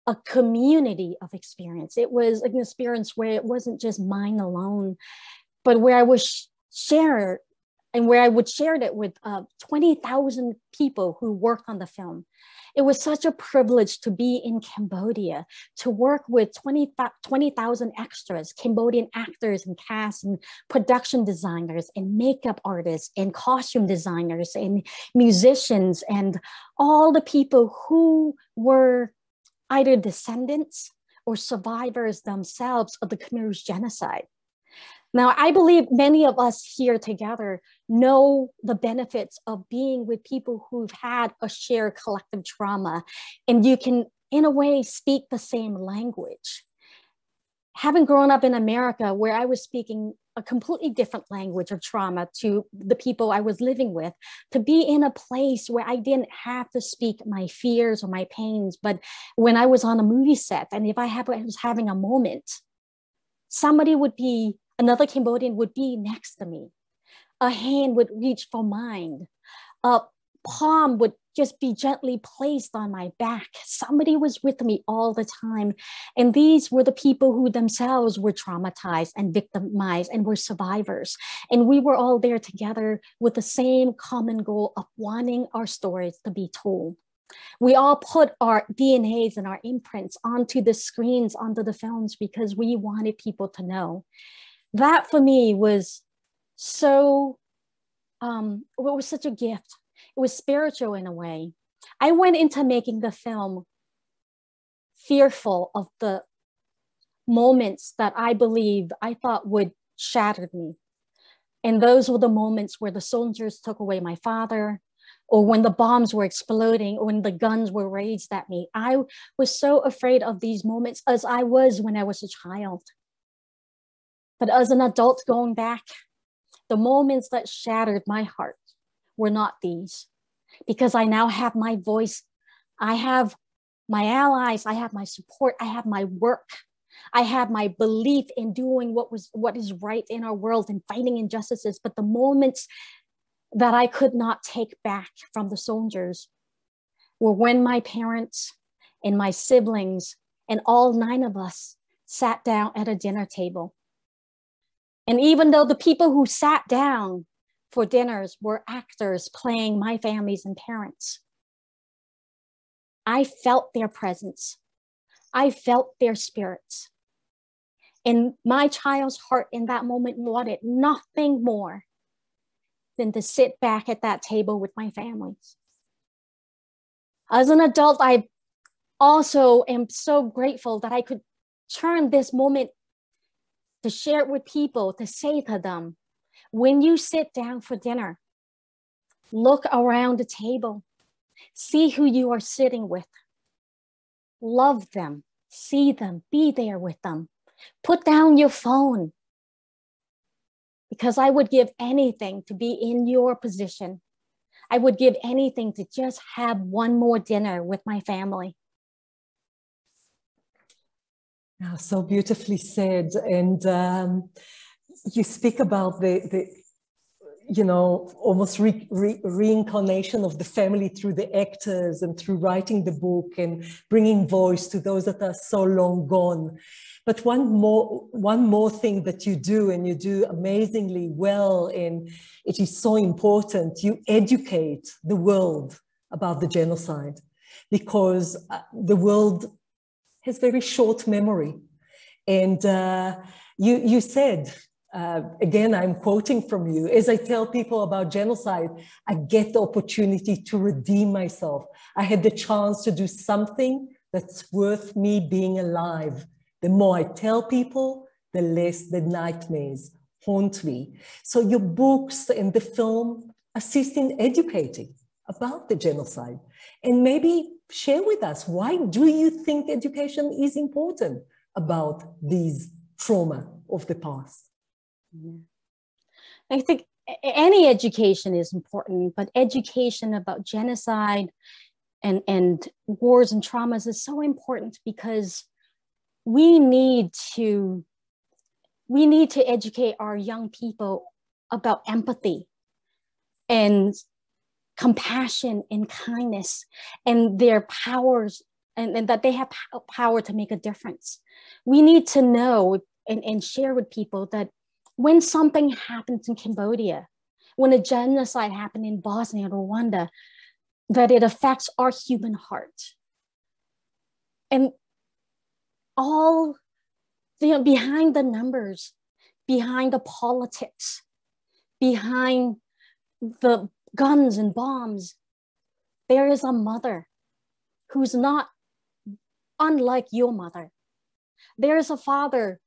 a community of experience. It was an experience where it wasn't just mine alone, but where I was shared and where I would share it with 20,000 people who worked on the film. It was such a privilege to be in Cambodia, to work with 20,000 extras, Cambodian actors and cast and production designers and makeup artists and costume designers and musicians and all the people who were either descendants or survivors themselves of the Khmer Rouge Genocide. Now, I believe many of us here together know the benefits of being with people who've had a shared collective trauma, and you can, in a way, speak the same language. Having grown up in America, where I was speaking a completely different language of trauma to the people I was living with, to be in a place where I didn't have to speak my fears or my pains, but when I was on a movie set, and if I was having a moment, another Cambodian would be next to me. A hand would reach for mine. A palm would just be gently placed on my back. Somebody was with me all the time. And these were the people who themselves were traumatized and victimized and were survivors. And we were all there together with the same common goal of wanting our stories to be told. We all put our DNAs and our imprints onto the screens, onto the films, because we wanted people to know. That for me was so, it was such a gift. It was spiritual in a way. I went into making the film fearful of the moments that I thought would shatter me. And those were the moments where the soldiers took away my father, or when the bombs were exploding, or when the guns were raised at me. I was so afraid of these moments, as I was when I was a child. But as an adult going back, the moments that shattered my heart were not these, because I now have my voice. I have my allies. I have my support. I have my work. I have my belief in doing what is right in our world and fighting injustices. But the moments that I could not take back from the soldiers were when my parents and my siblings and all 9 of us sat down at a dinner table. And even though the people who sat down for dinners were actors playing my families and parents, I felt their presence. I felt their spirits. And my child's heart in that moment wanted nothing more than to sit back at that table with my families. As an adult, I also am so grateful that I could turn this moment to share it with people, to say to them, when you sit down for dinner, look around the table, see who you are sitting with, love them, see them, be there with them, put down your phone, because I would give anything to be in your position. I would give anything to just have one more dinner with my family. Oh, so beautifully said. And you speak about the almost reincarnation of the family through the actors and through writing the book and bringing voice to those that are so long gone. But one more thing that you do, and you do amazingly well, and it is so important, you educate the world about the genocide, because the world has very short memory. And you said, again, I'm quoting from you, as I tell people about genocide, I get the opportunity to redeem myself. I had the chance to do something that's worth me being alive. The more I tell people, the less the nightmares haunt me. So your books and the film assist in educating about the genocide. And maybe share with us, why do you think education is important about these trauma of the past? Yeah. I think any education is important, but education about genocide and wars and traumas is so important, because we need to educate our young people about empathy and compassion and kindness and their powers, and that they have power to make a difference. We need to know and share with people that when something happens in Cambodia, when a genocide happened in Bosnia and Rwanda, that it affects our human heart. And all behind the numbers, behind the politics, behind the guns and bombs, there is a mother who's not unlike your mother. There is a father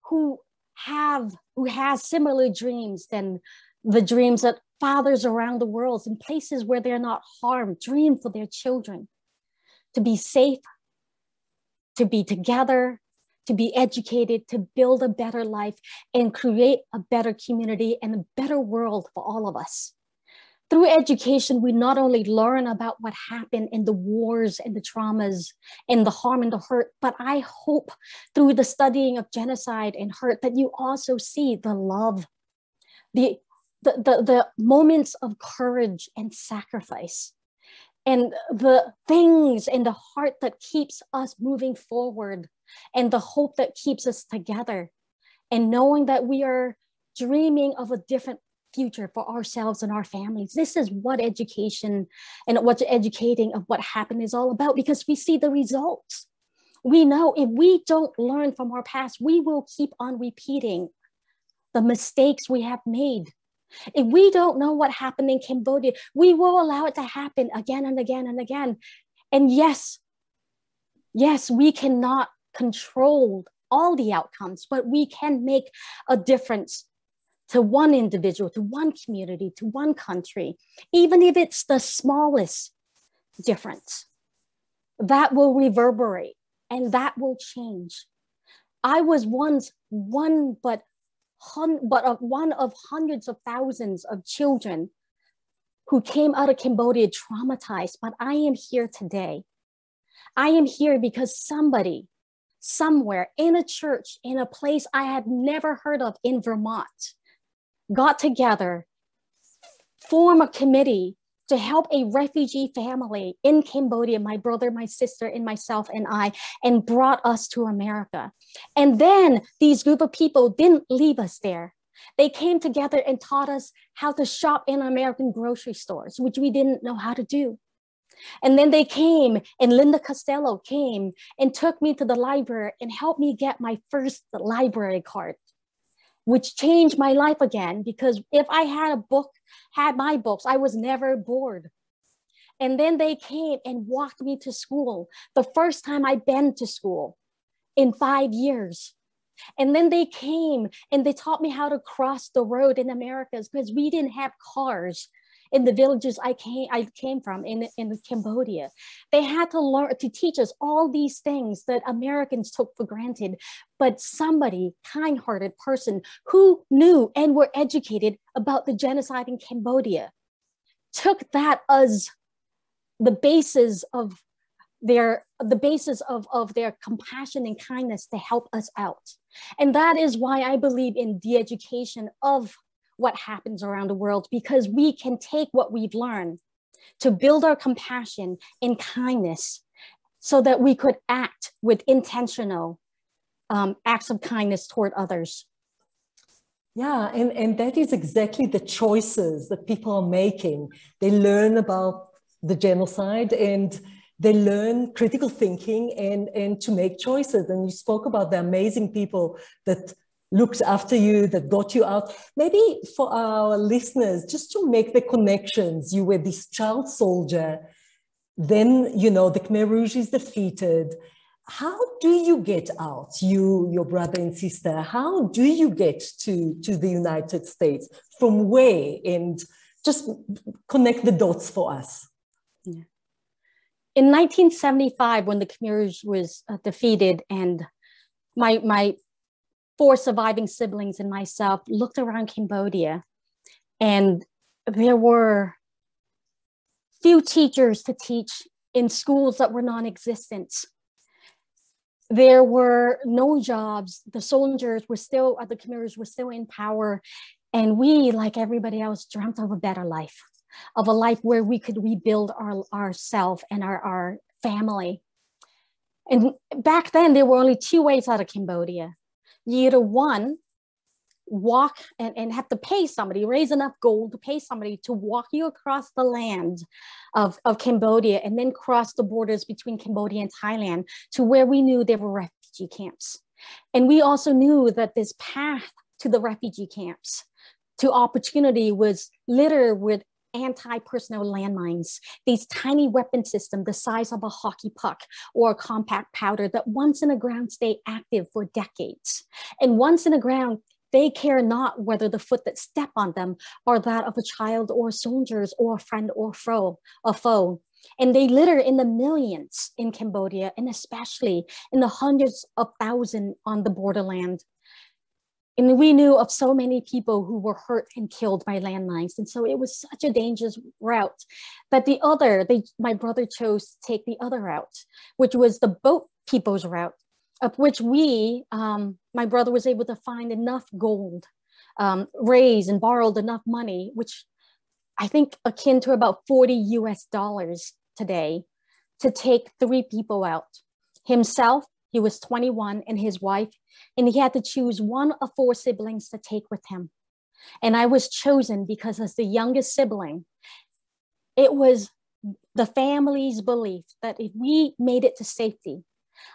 who has similar dreams than the dreams that fathers around the world in places where they're not harmed dream for their children, to be safe, to be together, to be educated, to build a better life and create a better community and a better world for all of us. Through education, we not only learn about what happened in the wars and the traumas and the harm and the hurt, but I hope through the studying of genocide and hurt that you also see the love, the moments of courage and sacrifice, and the things in the heart that keeps us moving forward, and the hope that keeps us together, and knowing that we are dreaming of a different future for ourselves and our families. This is what education and what educating of what happened is all about, because we see the results. We know if we don't learn from our past, we will keep on repeating the mistakes we have made. If we don't know what happened in Cambodia, we will allow it to happen again and again and again. And yes, we cannot control all the outcomes, but we can make a difference to one individual, to one community, to one country, even if it's the smallest difference. That will reverberate and that will change. I was once one of hundreds of thousands of children who came out of Cambodia traumatized, but I am here today. I am here because somebody, somewhere in a church, in a place I had never heard of in Vermont, got together, form a committee to help a refugee family in Cambodia, my brother, my sister, and myself and I, and brought us to America. And then these group of people didn't leave us there. They came together and taught us how to shop in American grocery stores, which we didn't know how to do. And then they came, and Linda Costello came and took me to the library and helped me get my first library card, which changed my life again, because if I had my books, I was never bored. And then they came and walked me to school, the first time I'd been to school in 5 years. And then they came and they taught me how to cross the road in Americas, because we didn't have cars in the villages I came from in Cambodia. They had to learn to teach us all these things that Americans took for granted, but somebody, kind-hearted person who knew and were educated about the genocide in Cambodia, took that as the basis of their compassion and kindness to help us out. And that is why I believe in the education of what happens around the world, because we can take what we've learned to build our compassion and kindness so that we could act with intentional acts of kindness toward others. Yeah, and that is exactly the choices that people are making. They learn about the genocide and they learn critical thinking and to make choices. And you spoke about the amazing people that looked after you, that got you out. Maybe for our listeners, just to make the connections, you were this child soldier, then, you know, the Khmer Rouge is defeated. How do you get out, you, your brother and sister? How do you get to the United States? From where? And just connect the dots for us. Yeah. In 1975, when the Khmer Rouge was defeated, and my 4 surviving siblings and myself looked around Cambodia, and there were few teachers to teach in schools that were non-existent. There were no jobs. The soldiers were still, the Khmer Rouge were still in power. And we, like everybody else, dreamt of a better life. of a life where we could rebuild ourselves and our family. And back then, there were only two ways out of Cambodia. You either one, walk and have to pay somebody, raise enough gold to pay somebody to walk you across the land of Cambodia and then cross the borders between Cambodia and Thailand to where we knew there were refugee camps. And we also knew that this path to the refugee camps, to opportunity, was littered with anti-personnel landmines, these tiny weapon systems the size of a hockey puck or a compact powder that once in the ground stay active for decades. And once in the ground, they care not whether the foot that step on them are that of a child or soldiers or a friend or a foe. And they litter in the millions in Cambodia, and especially in the hundreds of thousands on the borderland. And we knew of so many people who were hurt and killed by landmines. And so it was such a dangerous route that my brother chose to take the other route, which was the boat people's route, of which my brother was able to find enough gold, raise and borrowed enough money, which I think akin to about $40 today, to take 3 people out. Himself, he was 21, and his wife, and he had to choose one of 4 siblings to take with him. And I was chosen because as the youngest sibling, it was the family's belief that if we made it to safety,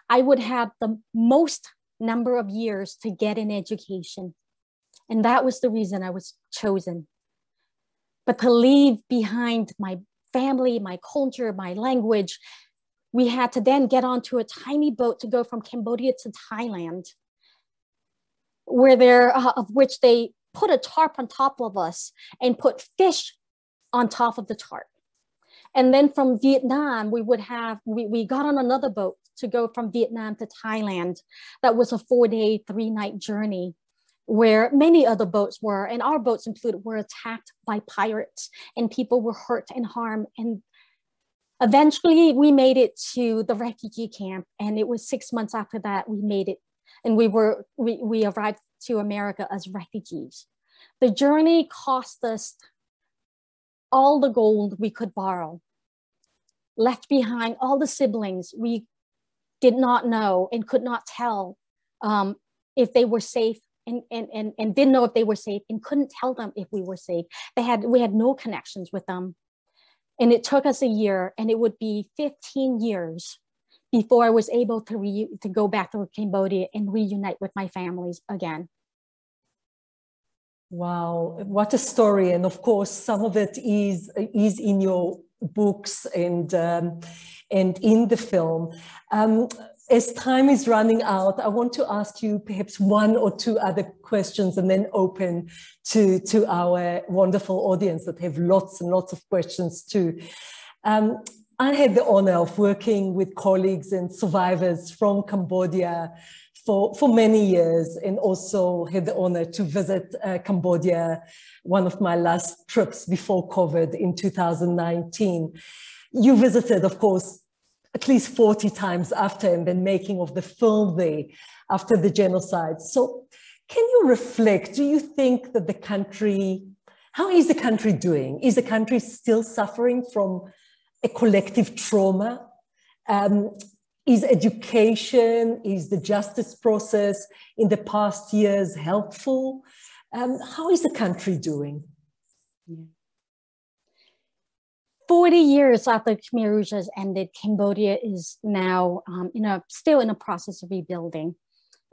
I would have the most number of years to get an education. And that was the reason I was chosen. But to leave behind my family, my culture, my language, we had to then get onto a tiny boat to go from Cambodia to Thailand, of which they put a tarp on top of us and put fish on top of the tarp. And then from Vietnam, we got on another boat to go from Vietnam to Thailand. That was a 4-day, 3-night journey where many other boats were, and our boats included, were attacked by pirates and people were hurt and harmed. And eventually we made it to the refugee camp, and it was 6 months after that we made it, and we arrived to America as refugees. The journey cost us all the gold we could borrow, left behind all the siblings we did not know and could not tell if they were safe, and didn't know if they were safe and couldn't tell them if we were safe. We had no connections with them. And it took us a year, and it would be 15 years before I was able to go back to Cambodia and reunite with my families again. Wow, what a story. And of course, some of it is in your books and in the film. As time is running out, I want to ask you perhaps 1 or 2 other questions and then open to our wonderful audience that have lots and lots of questions too. I had the honor of working with colleagues and survivors from Cambodia for many years, and also had the honor to visit Cambodia, one of my last trips before COVID in 2019. You visited, of course, at least 40 times after, and then making of the film there after the genocide. So can you reflect, do you think that how is the country doing? Is the country still suffering from a collective trauma? Is education, is the justice process in the past years helpful? How is the country doing? 40 years after Khmer Rouge has ended, Cambodia is now still in a process of rebuilding.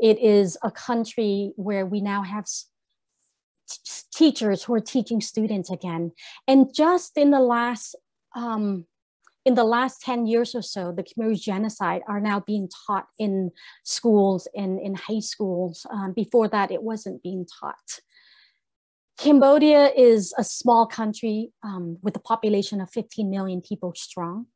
It is a country where we now have teachers who are teaching students again. And just in the last 10 years or so, the Khmer Rouge genocide are now being taught in schools and in high schools. Before that, it wasn't being taught. Cambodia is a small country with a population of 15 million people strong.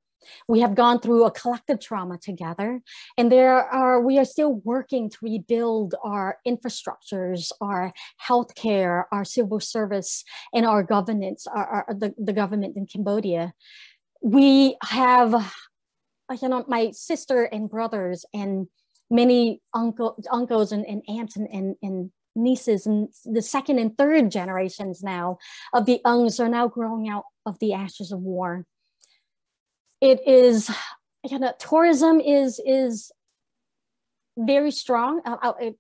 We have gone through a collective trauma together, and we are still working to rebuild our infrastructures, our healthcare, our civil service, and our governance, the government in Cambodia. We have, my sister and brothers and many uncles and aunts and nieces, and the 2nd and 3rd generations now of the Ungs are now growing of the ashes of war. It is, tourism is very strong.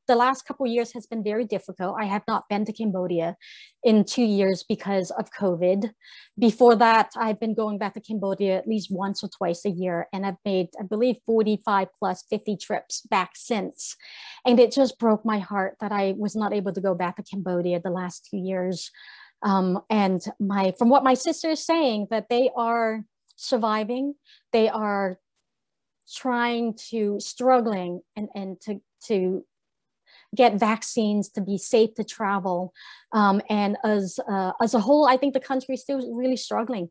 The last couple of years has been very difficult. I have not been to Cambodia in 2 years because of COVID. Before that, I've been going back to Cambodia at least once or twice a year. And I've made, I believe, 45 plus 50 trips back since. And it just broke my heart that I was not able to go back to Cambodia the last 2 years. And from what my sister is saying, that they are surviving, they are struggling and to get vaccines to be safe to travel. And as a whole, I think the country is still really struggling.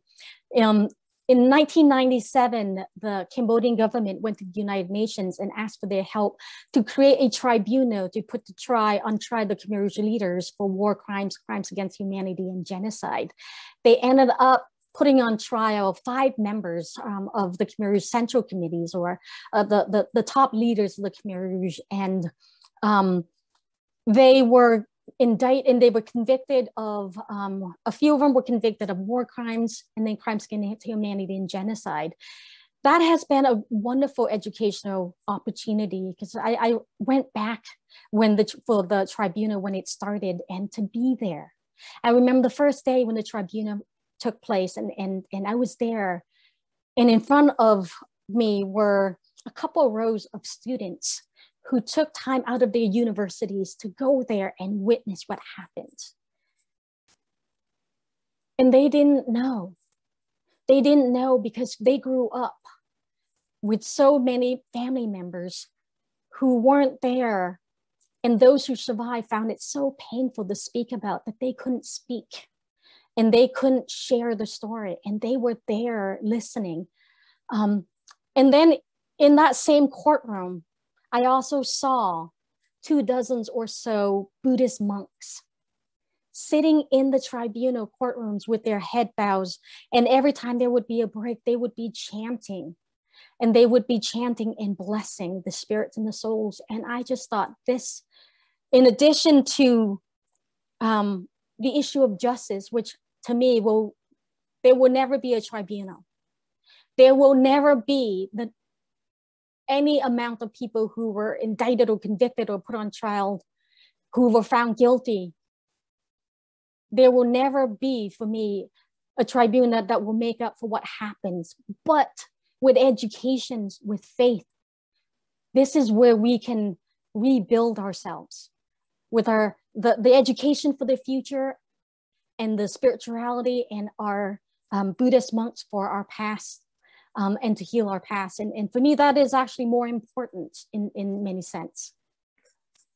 In 1997, the Cambodian government went to the United Nations and asked for their help to create a tribunal to put to on trial the Khmer Rouge leaders for war crimes, crimes against humanity, and genocide. They ended up putting on trial 5 members of the Khmer Rouge Central Committees, or the top leaders of the Khmer Rouge, and they were indicted and they were convicted of, a few of them were convicted of war crimes and then crimes against humanity and genocide. That has been a wonderful educational opportunity, because I went back for the tribunal when it started, and to be there. I remember the first day when the tribunal took place, and I was there, and in front of me were a couple of rows of students who took time out of their universities to go there and witness what happened. And they didn't know. They didn't know because they grew up with so many family members who weren't there, and those who survived found it so painful to speak about that they couldn't speak. And they couldn't share the story, and they were there listening. And then in that same courtroom, I also saw 24 or so Buddhist monks sitting in the tribunal courtrooms with their head bows. And every time there would be a break, they would be chanting. And they would be chanting and blessing the spirits and the souls. And I just thought this, in addition to the issue of justice, which to me there will never be a tribunal. There will never be any amount of people who were indicted or convicted or put on trial who were found guilty. There will never be, for me, a tribunal that will make up for what happens. But with education, with faith, this is where we can rebuild ourselves with the education for the future, and the spirituality, and our Buddhist monks for our past, and to heal our past. And for me, that is actually more important in many sense.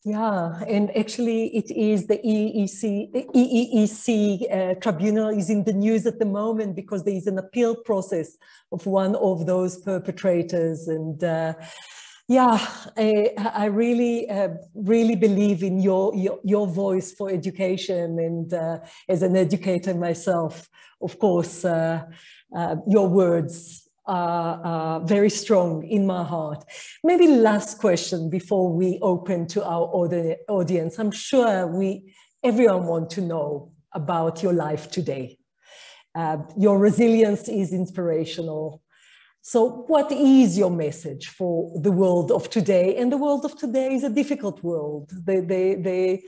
Yeah, and actually it is the EEEC tribunal is in the news at the moment because there is an appeal process of one of those perpetrators. And yeah, I really, really believe in your voice for education. And as an educator myself, of course, your words are very strong in my heart. Maybe last question before we open to our audience. I'm sure everyone wants to know about your life today. Your resilience is inspirational. So what is your message for the world of today? And the world of today is a difficult world. The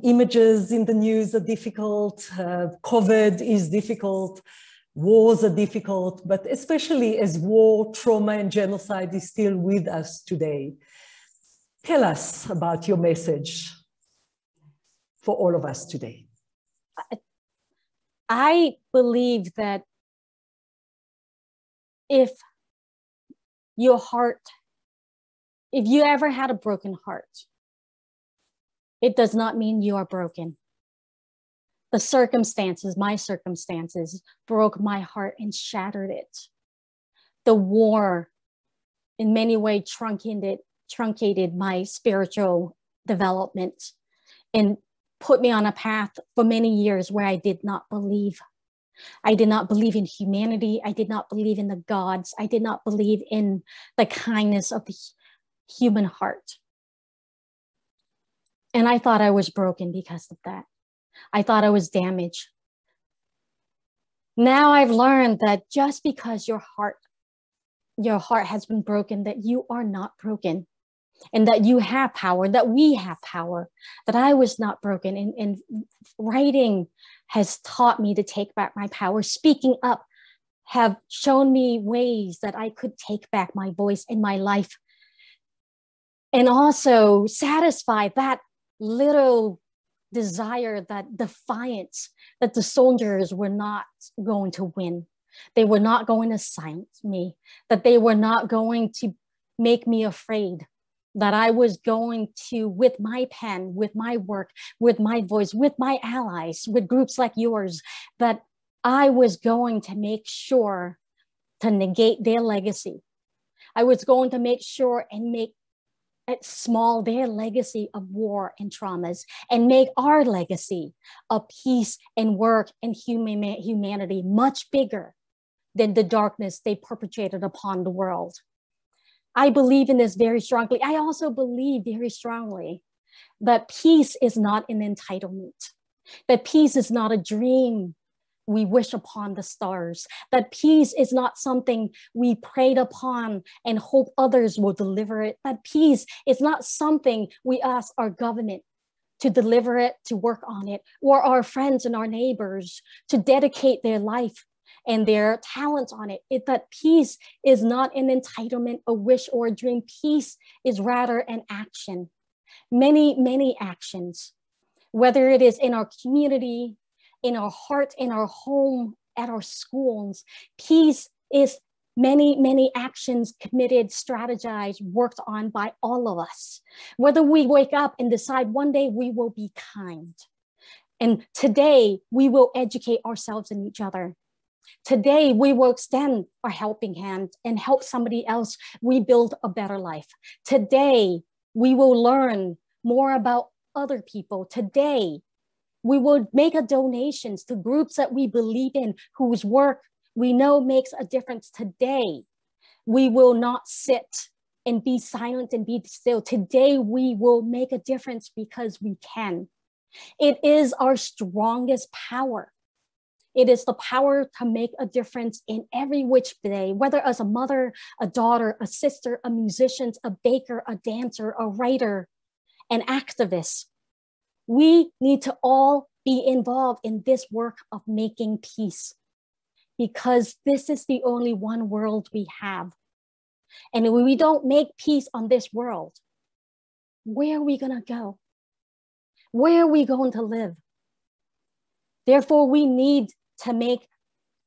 images in the news are difficult. COVID is difficult. Wars are difficult, but especially as war, trauma, and genocide is still with us today. Tell us about your message for all of us today. I believe that if you ever had a broken heart, it does not mean you are broken. The circumstances, my circumstances, broke my heart and shattered it. The war, in many ways, truncated my spiritual development and put me on a path for many years where I did not believe. I did not believe in humanity. I did not believe in the gods. I did not believe in the kindness of the human heart. And I thought I was broken because of that. I thought I was damaged. Now I've learned that just because your heart has been broken, that you are not broken, and that you have power, that we have power, that I was not broken. And writing has taught me to take back my power. Speaking up have shown me ways that I could take back my voice in my life, and also satisfy that little desire, that defiance that the soldiers were not going to win. They were not going to silence me, that they were not going to make me afraid, that I was going to, with my pen, with my work, with my voice, with my allies, with groups like yours, that I was going to make sure to negate their legacy. I was going to make sure and make it small their legacy of war and traumas, and make our legacy of peace and work and humanity much bigger than the darkness they perpetrated upon the world. I believe in this very strongly. I also believe very strongly that peace is not an entitlement, that peace is not a dream we wish upon the stars, that peace is not something we prayed upon and hope others will deliver it, that peace is not something we ask our government to deliver it, to work on it, or our friends and our neighbors to dedicate their life and their talents on it. That peace is not an entitlement, a wish, or a dream. Peace is rather an action. Many, many actions, whether it is in our community, in our heart, in our home, at our schools. Peace is many, many actions committed, strategized, worked on by all of us. Whether we wake up and decide one day we will be kind, and today we will educate ourselves and each other. Today we will extend our helping hand and help somebody else rebuild a better life. Today we will learn more about other people. Today we will make a donations to groups that we believe in, whose work we know makes a difference. Today, we will not sit and be silent and be still. Today, we will make a difference because we can. It is our strongest power. It is the power to make a difference in every which way, whether as a mother, a daughter, a sister, a musician, a baker, a dancer, a writer, an activist. We need to all be involved in this work of making peace, because this is the only one world we have. And if we don't make peace on this world, where are we going to go? Where are we going to live? Therefore, we need to make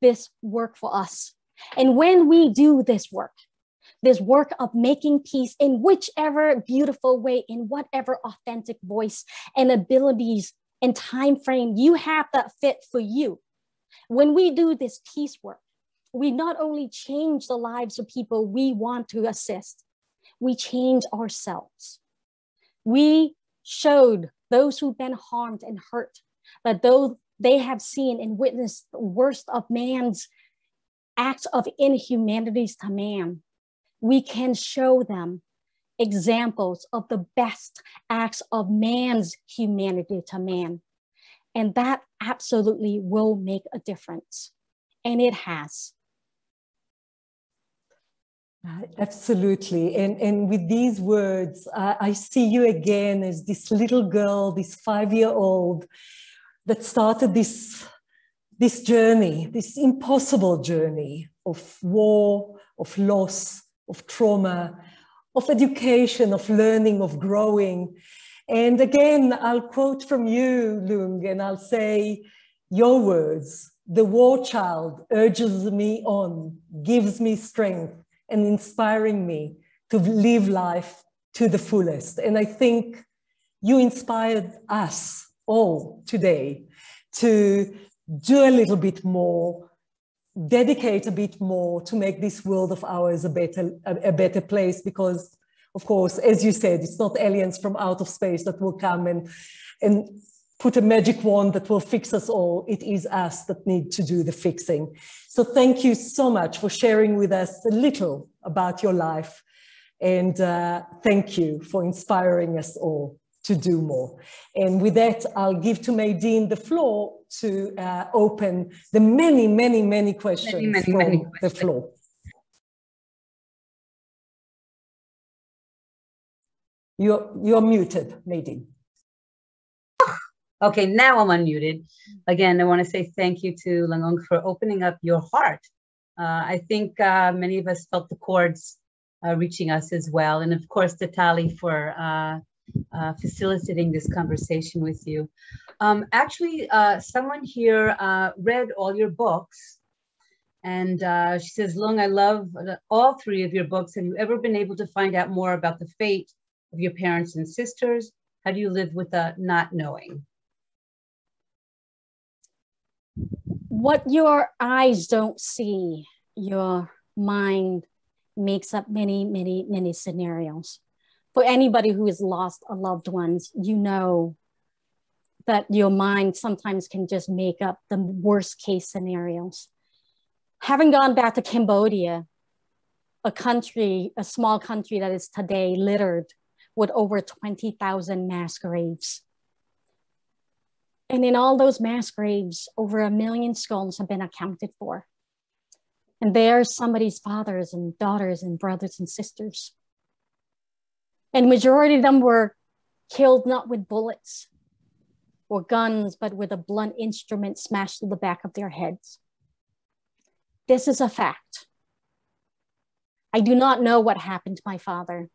this work for us. And when we do this work of making peace in whichever beautiful way, in whatever authentic voice and abilities and time frame you have that fit for you. When we do this peace work, we not only change the lives of people we want to assist, we change ourselves. We showed those who've been harmed and hurt that though they have seen and witnessed the worst of man's acts of inhumanities to man, we can show them examples of the best acts of man's humanity to man. And that absolutely will make a difference. And it has. Absolutely. And with these words, I see you again as this little girl, this 5-year-old that started this journey, this impossible journey of war, of loss, of trauma, of education, of learning, of growing. And again, I'll quote from you, Loung, and I'll say your words: "The war child urges me on, gives me strength, and inspiring me to live life to the fullest." And I think you inspired us all today to do a little bit more, dedicate a bit more to make this world of ours a better place, because, of course, as you said, it's not aliens from out of space that will come and put a magic wand that will fix us all. It is us that need to do the fixing. So thank you so much for sharing with us a little about your life. And thank you for inspiring us all. to do more. And with that, I'll give to Maydeen the floor to open the many questions from the floor. You're muted, Maydeen. Okay, now I'm unmuted. Again, I want to say thank you to Loung Ung for opening up your heart. I think many of us felt the chords reaching us as well. And of course, to Tali for facilitating this conversation with you. Actually, someone here read all your books. And she says, Loung, I love all three of your books. Have you ever been able to find out more about the fate of your parents and sisters? How do you live with the not knowing? What your eyes don't see, your mind makes up many scenarios. For anybody who has lost a loved one, you know that your mind sometimes can just make up the worst case scenarios. Having gone back to Cambodia, a small country that is today littered with over 20,000 mass graves. And in all those mass graves, over 1 million skulls have been accounted for. And there's somebody's fathers and daughters and brothers and sisters. And majority of them were killed not with bullets or guns, but with a blunt instrument smashed to the back of their heads. This is a fact. I do not know what happened to my father.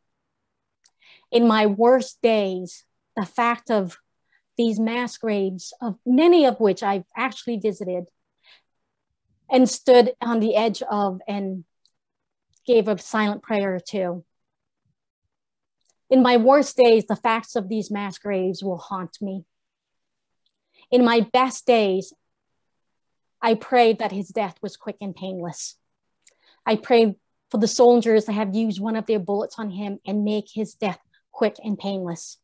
In my worst days, the fact of these mass graves, of many of which I've actually visited and stood on the edge of and gave a silent prayer to. In my worst days, the facts of these mass graves will haunt me. In my best days, I prayed that his death was quick and painless. I prayed for the soldiers to have used one of their bullets on him and make his death quick and painless.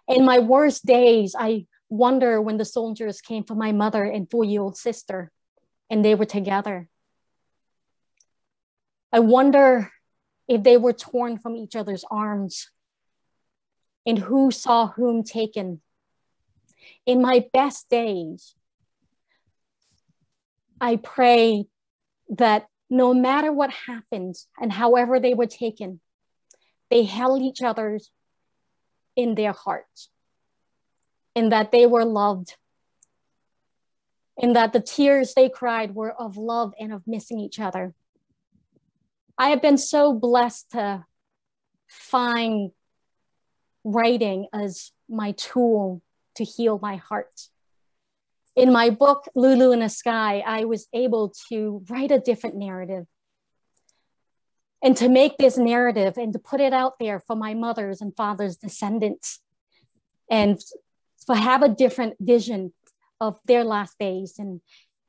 In my worst days, I wonder when the soldiers came for my mother and 4-year-old sister, and they were together. I wonder if they were torn from each other's arms, and who saw whom taken. In my best days, I pray that no matter what happened and however they were taken, they held each other in their hearts, and that they were loved, and that the tears they cried were of love and of missing each other. I have been so blessed to find writing as my tool to heal my heart. In my book, Lulu in the Sky, I was able to write a different narrative and to make this narrative and to put it out there for my mother's and father's descendants and to have a different vision of their last days. And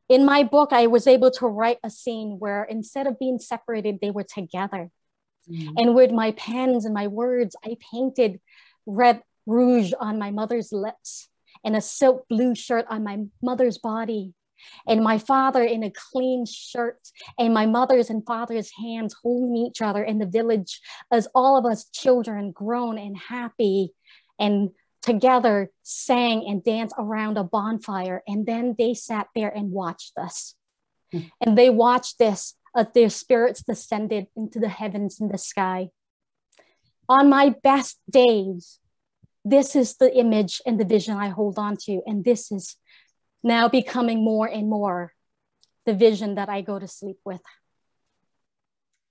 in my book, I was able to write a scene where instead of being separated, they were together. And with my pens and my words, I painted red rouge on my mother's lips and a silk blue shirt on my mother's body, and my father in a clean shirt, and my mother's and father's hands holding each other in the village as all of us children, grown and happy, and together sang and danced around a bonfire. And then they sat there and watched us. And they watched this as their spirits descended into the heavens and the sky. On my best days, this is the image and the vision I hold on to. And this is now becoming more and more the vision that I go to sleep with.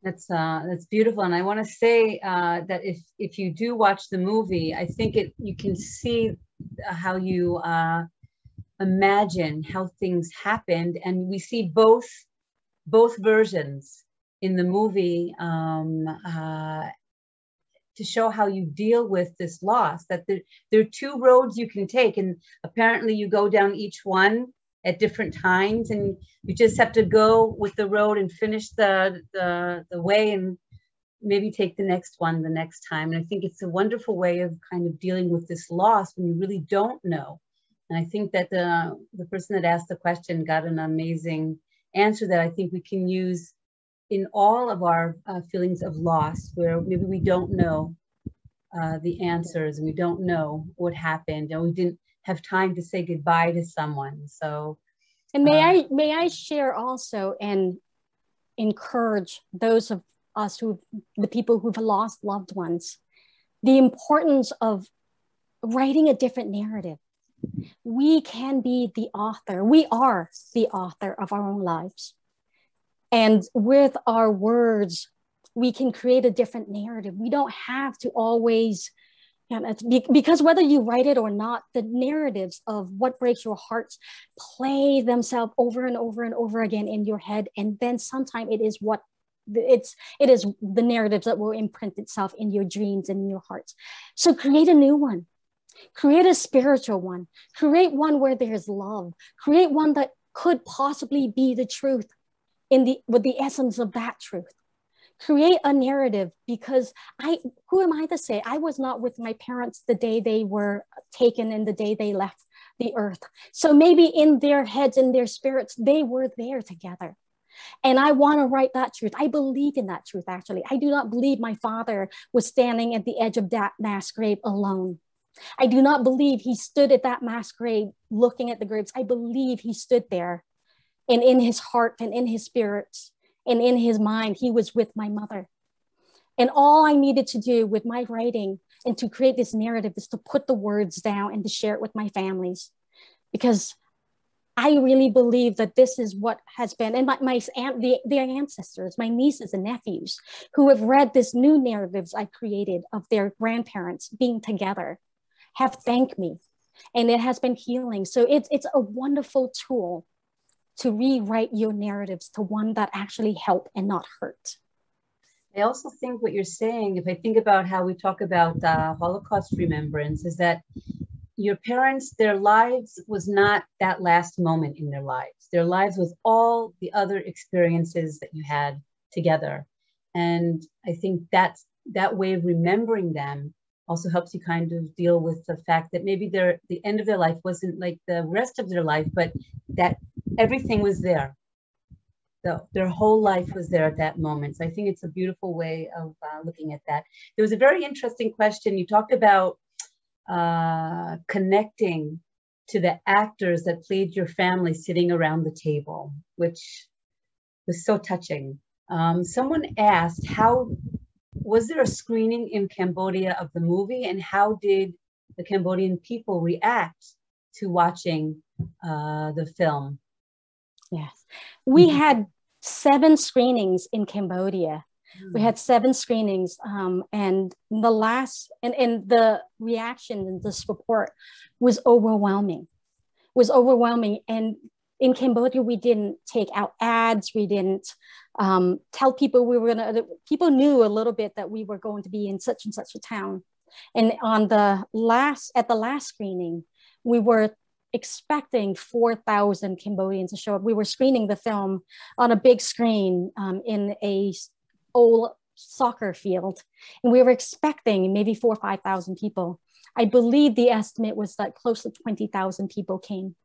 That's beautiful. And I want to say that if you do watch the movie, I think you can see how you imagine how things happened. And we see both versions in the movie to show how you deal with this loss, that there are 2 roads you can take, and apparently you go down each one at different times, and you just have to go with the road and finish the way and maybe take the next one the next time. And I think it's a wonderful way of kind of dealing with this loss when you really don't know. And I think that the person that asked the question got an amazing answer that I think we can use in all of our feelings of loss, where maybe we don't know the answers. We don't know what happened, and we didn't have time to say goodbye to someone. So, and may I share also and encourage those of us the people who've lost loved ones, the importance of writing a different narrative. We can be the author. We are the author of our own lives. And with our words, we can create a different narrative. We don't have to always, because whether you write it or not, the narratives of what breaks your hearts play themselves over and over and over again in your head. And then sometimes it is the narratives that will imprint itself in your dreams and in your hearts. So create a new one. Create a spiritual one. Create one where there's love. Create one that could possibly be the truth with the essence of that truth. Create a narrative, because who am I to say? I was not with my parents the day they were taken and the day they left the earth. So maybe in their heads and their spirits, they were there together. And I want to write that truth. I believe in that truth, actually. I do not believe my father was standing at the edge of that mass grave alone. I do not believe he stood at that mass grave looking at the graves. I believe he stood there, and in his heart and in his spirits and in his mind, he was with my mother. And all I needed to do with my writing and to create this narrative is to put the words down and to share it with my families, because I really believe that this is what has been, and their ancestors, my nieces and nephews, who have read this new narratives I created of their grandparents being together, have thanked me, and it has been healing. So it's a wonderful tool to rewrite your narratives to one that actually help and not hurt. I also think what you're saying, if I think about how we talk about Holocaust remembrance, is that your parents, their lives was not that last moment in their lives. Their lives was all the other experiences that you had together. And I think that way of remembering them also helps you kind of deal with the fact that maybe the end of their life wasn't like the rest of their life, but that everything was there. So their whole life was there at that moment. So I think it's a beautiful way of looking at that. There was a very interesting question. You talked about connecting to the actors that played your family sitting around the table, which was so touching. Someone asked, was there a screening in Cambodia of the movie, and how did the Cambodian people react to watching the film? Yes, we had 7 screenings in Cambodia. We had 7 screenings, and the last, and the reaction and the support was overwhelming. And in Cambodia, we didn't take out ads. We didn't tell people people knew a little bit that we were going to be in such and such a town. And at the last screening, we were expecting 4,000 Cambodians to show up. We were screening the film on a big screen in a old soccer field, and we were expecting maybe 4,000 or 5,000 people. I believe the estimate was that close to 20,000 people came.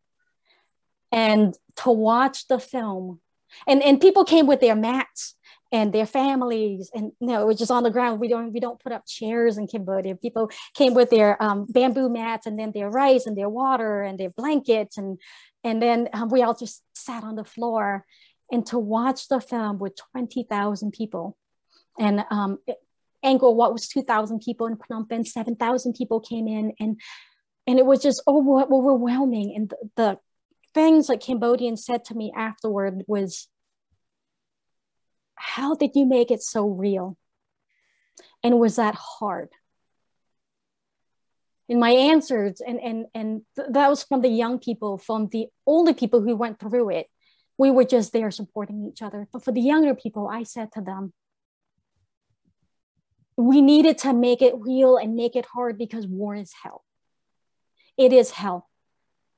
And to watch the film, and people came with their mats and their families, and it was just on the ground. We don't put up chairs in Cambodia. People came with their bamboo mats, and then their rice and their water and their blankets, and then we all just sat on the floor. And to watch the film with 20,000 people, and Angkor Wat was 2,000 people, in Phnom Penh 7,000 people came in, and it was just overwhelming. And the things that Cambodians said to me afterward was, how did you make it so real? And was that hard? And my answers, and that was from the young people, from the older people who went through it. We were just there supporting each other. But for the younger people, I said to them, we needed to make it real and make it hard, because war is hell. It is hell.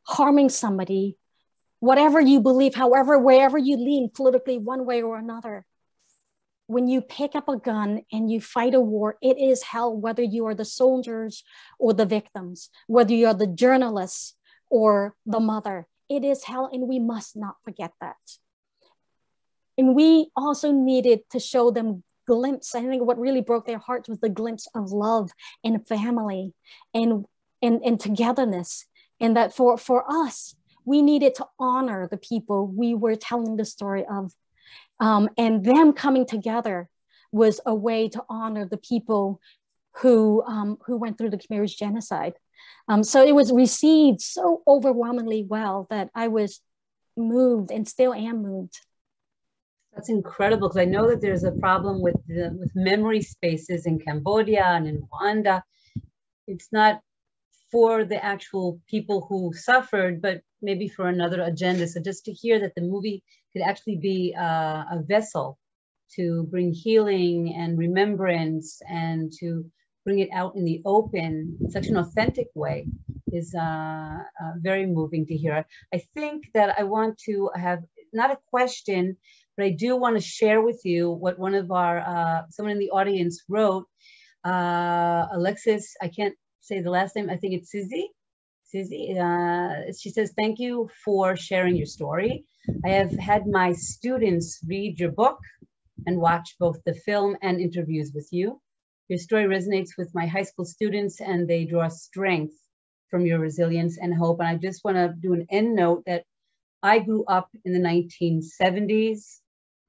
Harming somebody, whatever you believe, however, wherever you lean politically, one way or another, when you pick up a gun and you fight a war, it is hell, whether you are the soldiers or the victims, whether you are the journalists or the mother. It is hell, and we must not forget that. And we also needed to show them glimpse, I think what really broke their hearts was the glimpse of love and family and togetherness. And that for us, we needed to honor the people we were telling the story of. And them coming together was a way to honor the people who went through the Khmer Rouge genocide. So it was received so overwhelmingly well that I was moved and still am moved. That's incredible, because I know that there's a problem with memory spaces in Cambodia and in Rwanda. It's not for the actual people who suffered, but maybe for another agenda. So just to hear that the movie could actually be a vessel to bring healing and remembrance and to bring it out in the open in such an authentic way is very moving to hear. I think that I want to have, not a question, but I do want to share with you what one of our, someone in the audience wrote. Alexis, I can't say the last name, I think it's Sizzy. She says, thank you for sharing your story. I have had my students read your book and watch both the film and interviews with you. Your story resonates with my high school students and they draw strength from your resilience and hope. And I just want to do an end note that I grew up in the 1970s.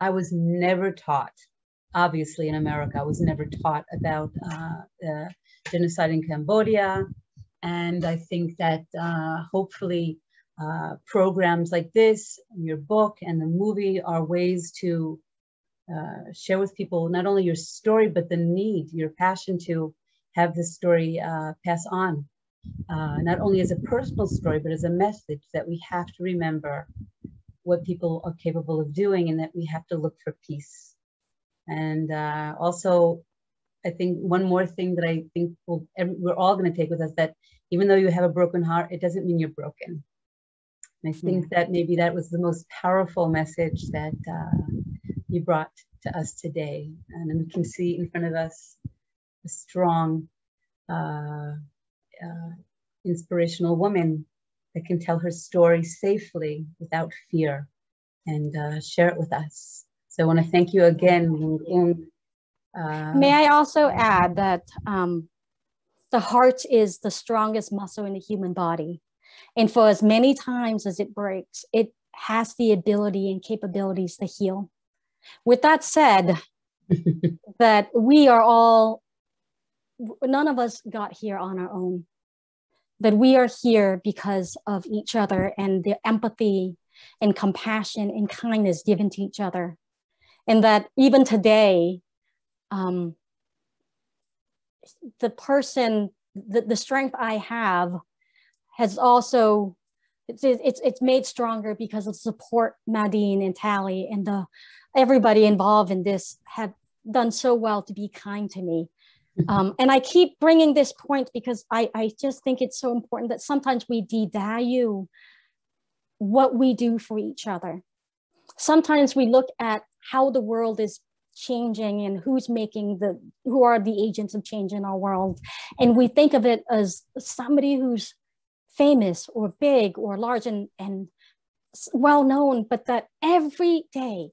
I was never taught, obviously in America, I was never taught about the genocide in Cambodia. And I think that hopefully programs like this, your book and the movie are ways to share with people not only your story, but the need, your passion to have this story pass on, not only as a personal story, but as a message that we have to remember what people are capable of doing and that we have to look for peace. And also, I think one more thing that I think we're all going to take with us, that even though you have a broken heart, it doesn't mean you're broken. And I think that maybe that was the most powerful message that you brought to us today. And then we can see in front of us a strong, inspirational woman that can tell her story safely without fear and share it with us. So I want to thank you again, Loung Ung. May I also add that the heart is the strongest muscle in the human body. And for as many times as it breaks, it has the ability and capabilities to heal. With that said, that we are all, none of us got here on our own. That we are here because of each other and the empathy and compassion and kindness given to each other. And that even today, the person, the strength I have has also, it's made stronger because of support Nadine and Tally and everybody involved in this have done so well to be kind to me. And I keep bringing this point because I just think it's so important that sometimes we devalue what we do for each other. Sometimes we look at how the world is changing and who are the agents of change in our world. And we think of it as somebody who's famous or big or large and well-known, but that every day,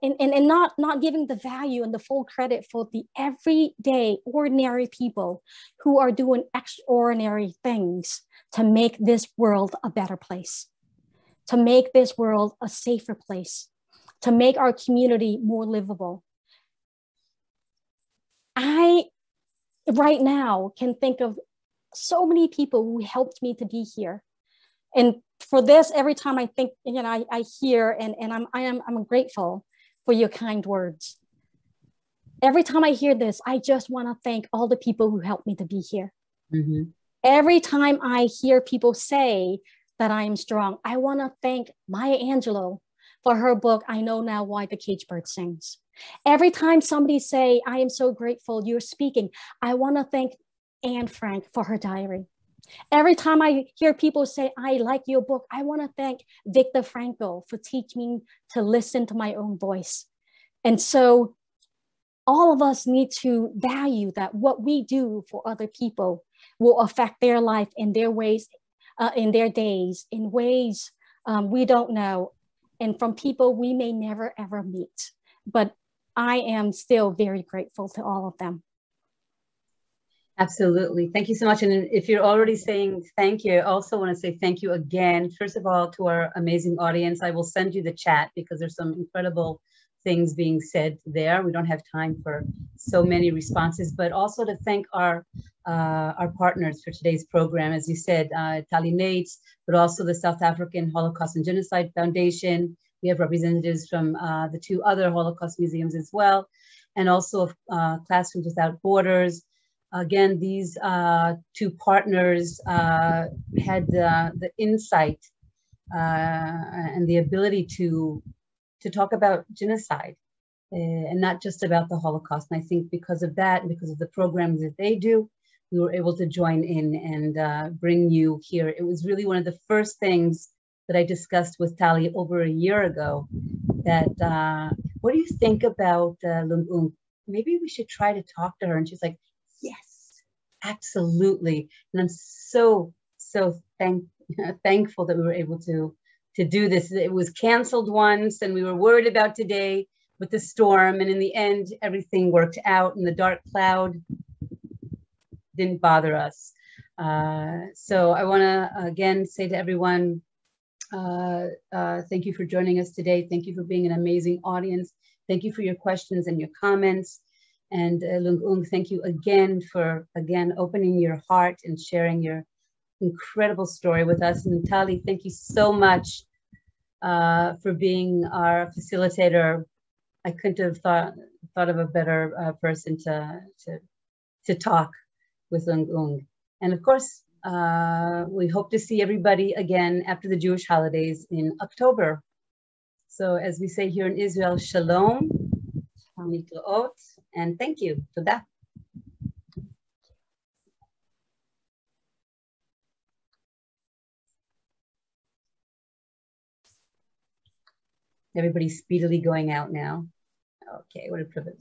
and not giving the value and the full credit for the everyday ordinary people who are doing extraordinary things to make this world a better place, to make this world a safer place, to make our community more livable. I, right now, can think of so many people who helped me to be here. And for this, every time I think, I hear and I'm grateful for your kind words. Every time I hear this, I just want to thank all the people who helped me to be here. Mm-hmm. Every time I hear people say that I am strong, I want to thank Maya Angelou for her book, I Know Now Why the Caged Bird Sings. Every time somebody say, I am so grateful you're speaking, I want to thank Anne Frank for her diary. Every time I hear people say, I like your book, I want to thank Viktor Frankl for teaching me to listen to my own voice. And so all of us need to value that what we do for other people will affect their life in their ways, in their days, in ways we don't know, and from people we may never ever meet. But I am still very grateful to all of them. Absolutely. Thank you so much. And if you're already saying thank you, I also want to say thank you again, first of all, to our amazing audience. I will send you the chat because there's some incredible things being said there. We don't have time for so many responses, but also to thank our partners for today's program. As you said, Tali Nates, but also the South African Holocaust and Genocide Foundation. We have representatives from the 2 other Holocaust museums as well, and also Classrooms Without Borders. Again, these 2 partners had the insight and the ability to talk about genocide and not just about the Holocaust. And I think because of that, and because of the programs that they do, we were able to join in and bring you here. It was really one of the first things that I discussed with Tali over a year ago, that what do you think about Loung Ung? Maybe we should try to talk to her. And she's like, yes, absolutely. And I'm so thankful that we were able to do this. It was canceled once and we were worried about today with the storm. And in the end, everything worked out and the dark cloud didn't bother us. So I wanna again say to everyone, thank you for joining us today. Thank you for being an amazing audience. Thank you for your questions and your comments. And Loung Ung, thank you again for, opening your heart and sharing your incredible story with us. And Tali, thank you so much for being our facilitator. I couldn't have thought of a better person to talk with Loung Ung. And of course, we hope to see everybody again after the Jewish holidays in October. So as we say here in Israel, shalom, and thank you. Toda. Everybody's speedily going out now. Okay, what a privilege.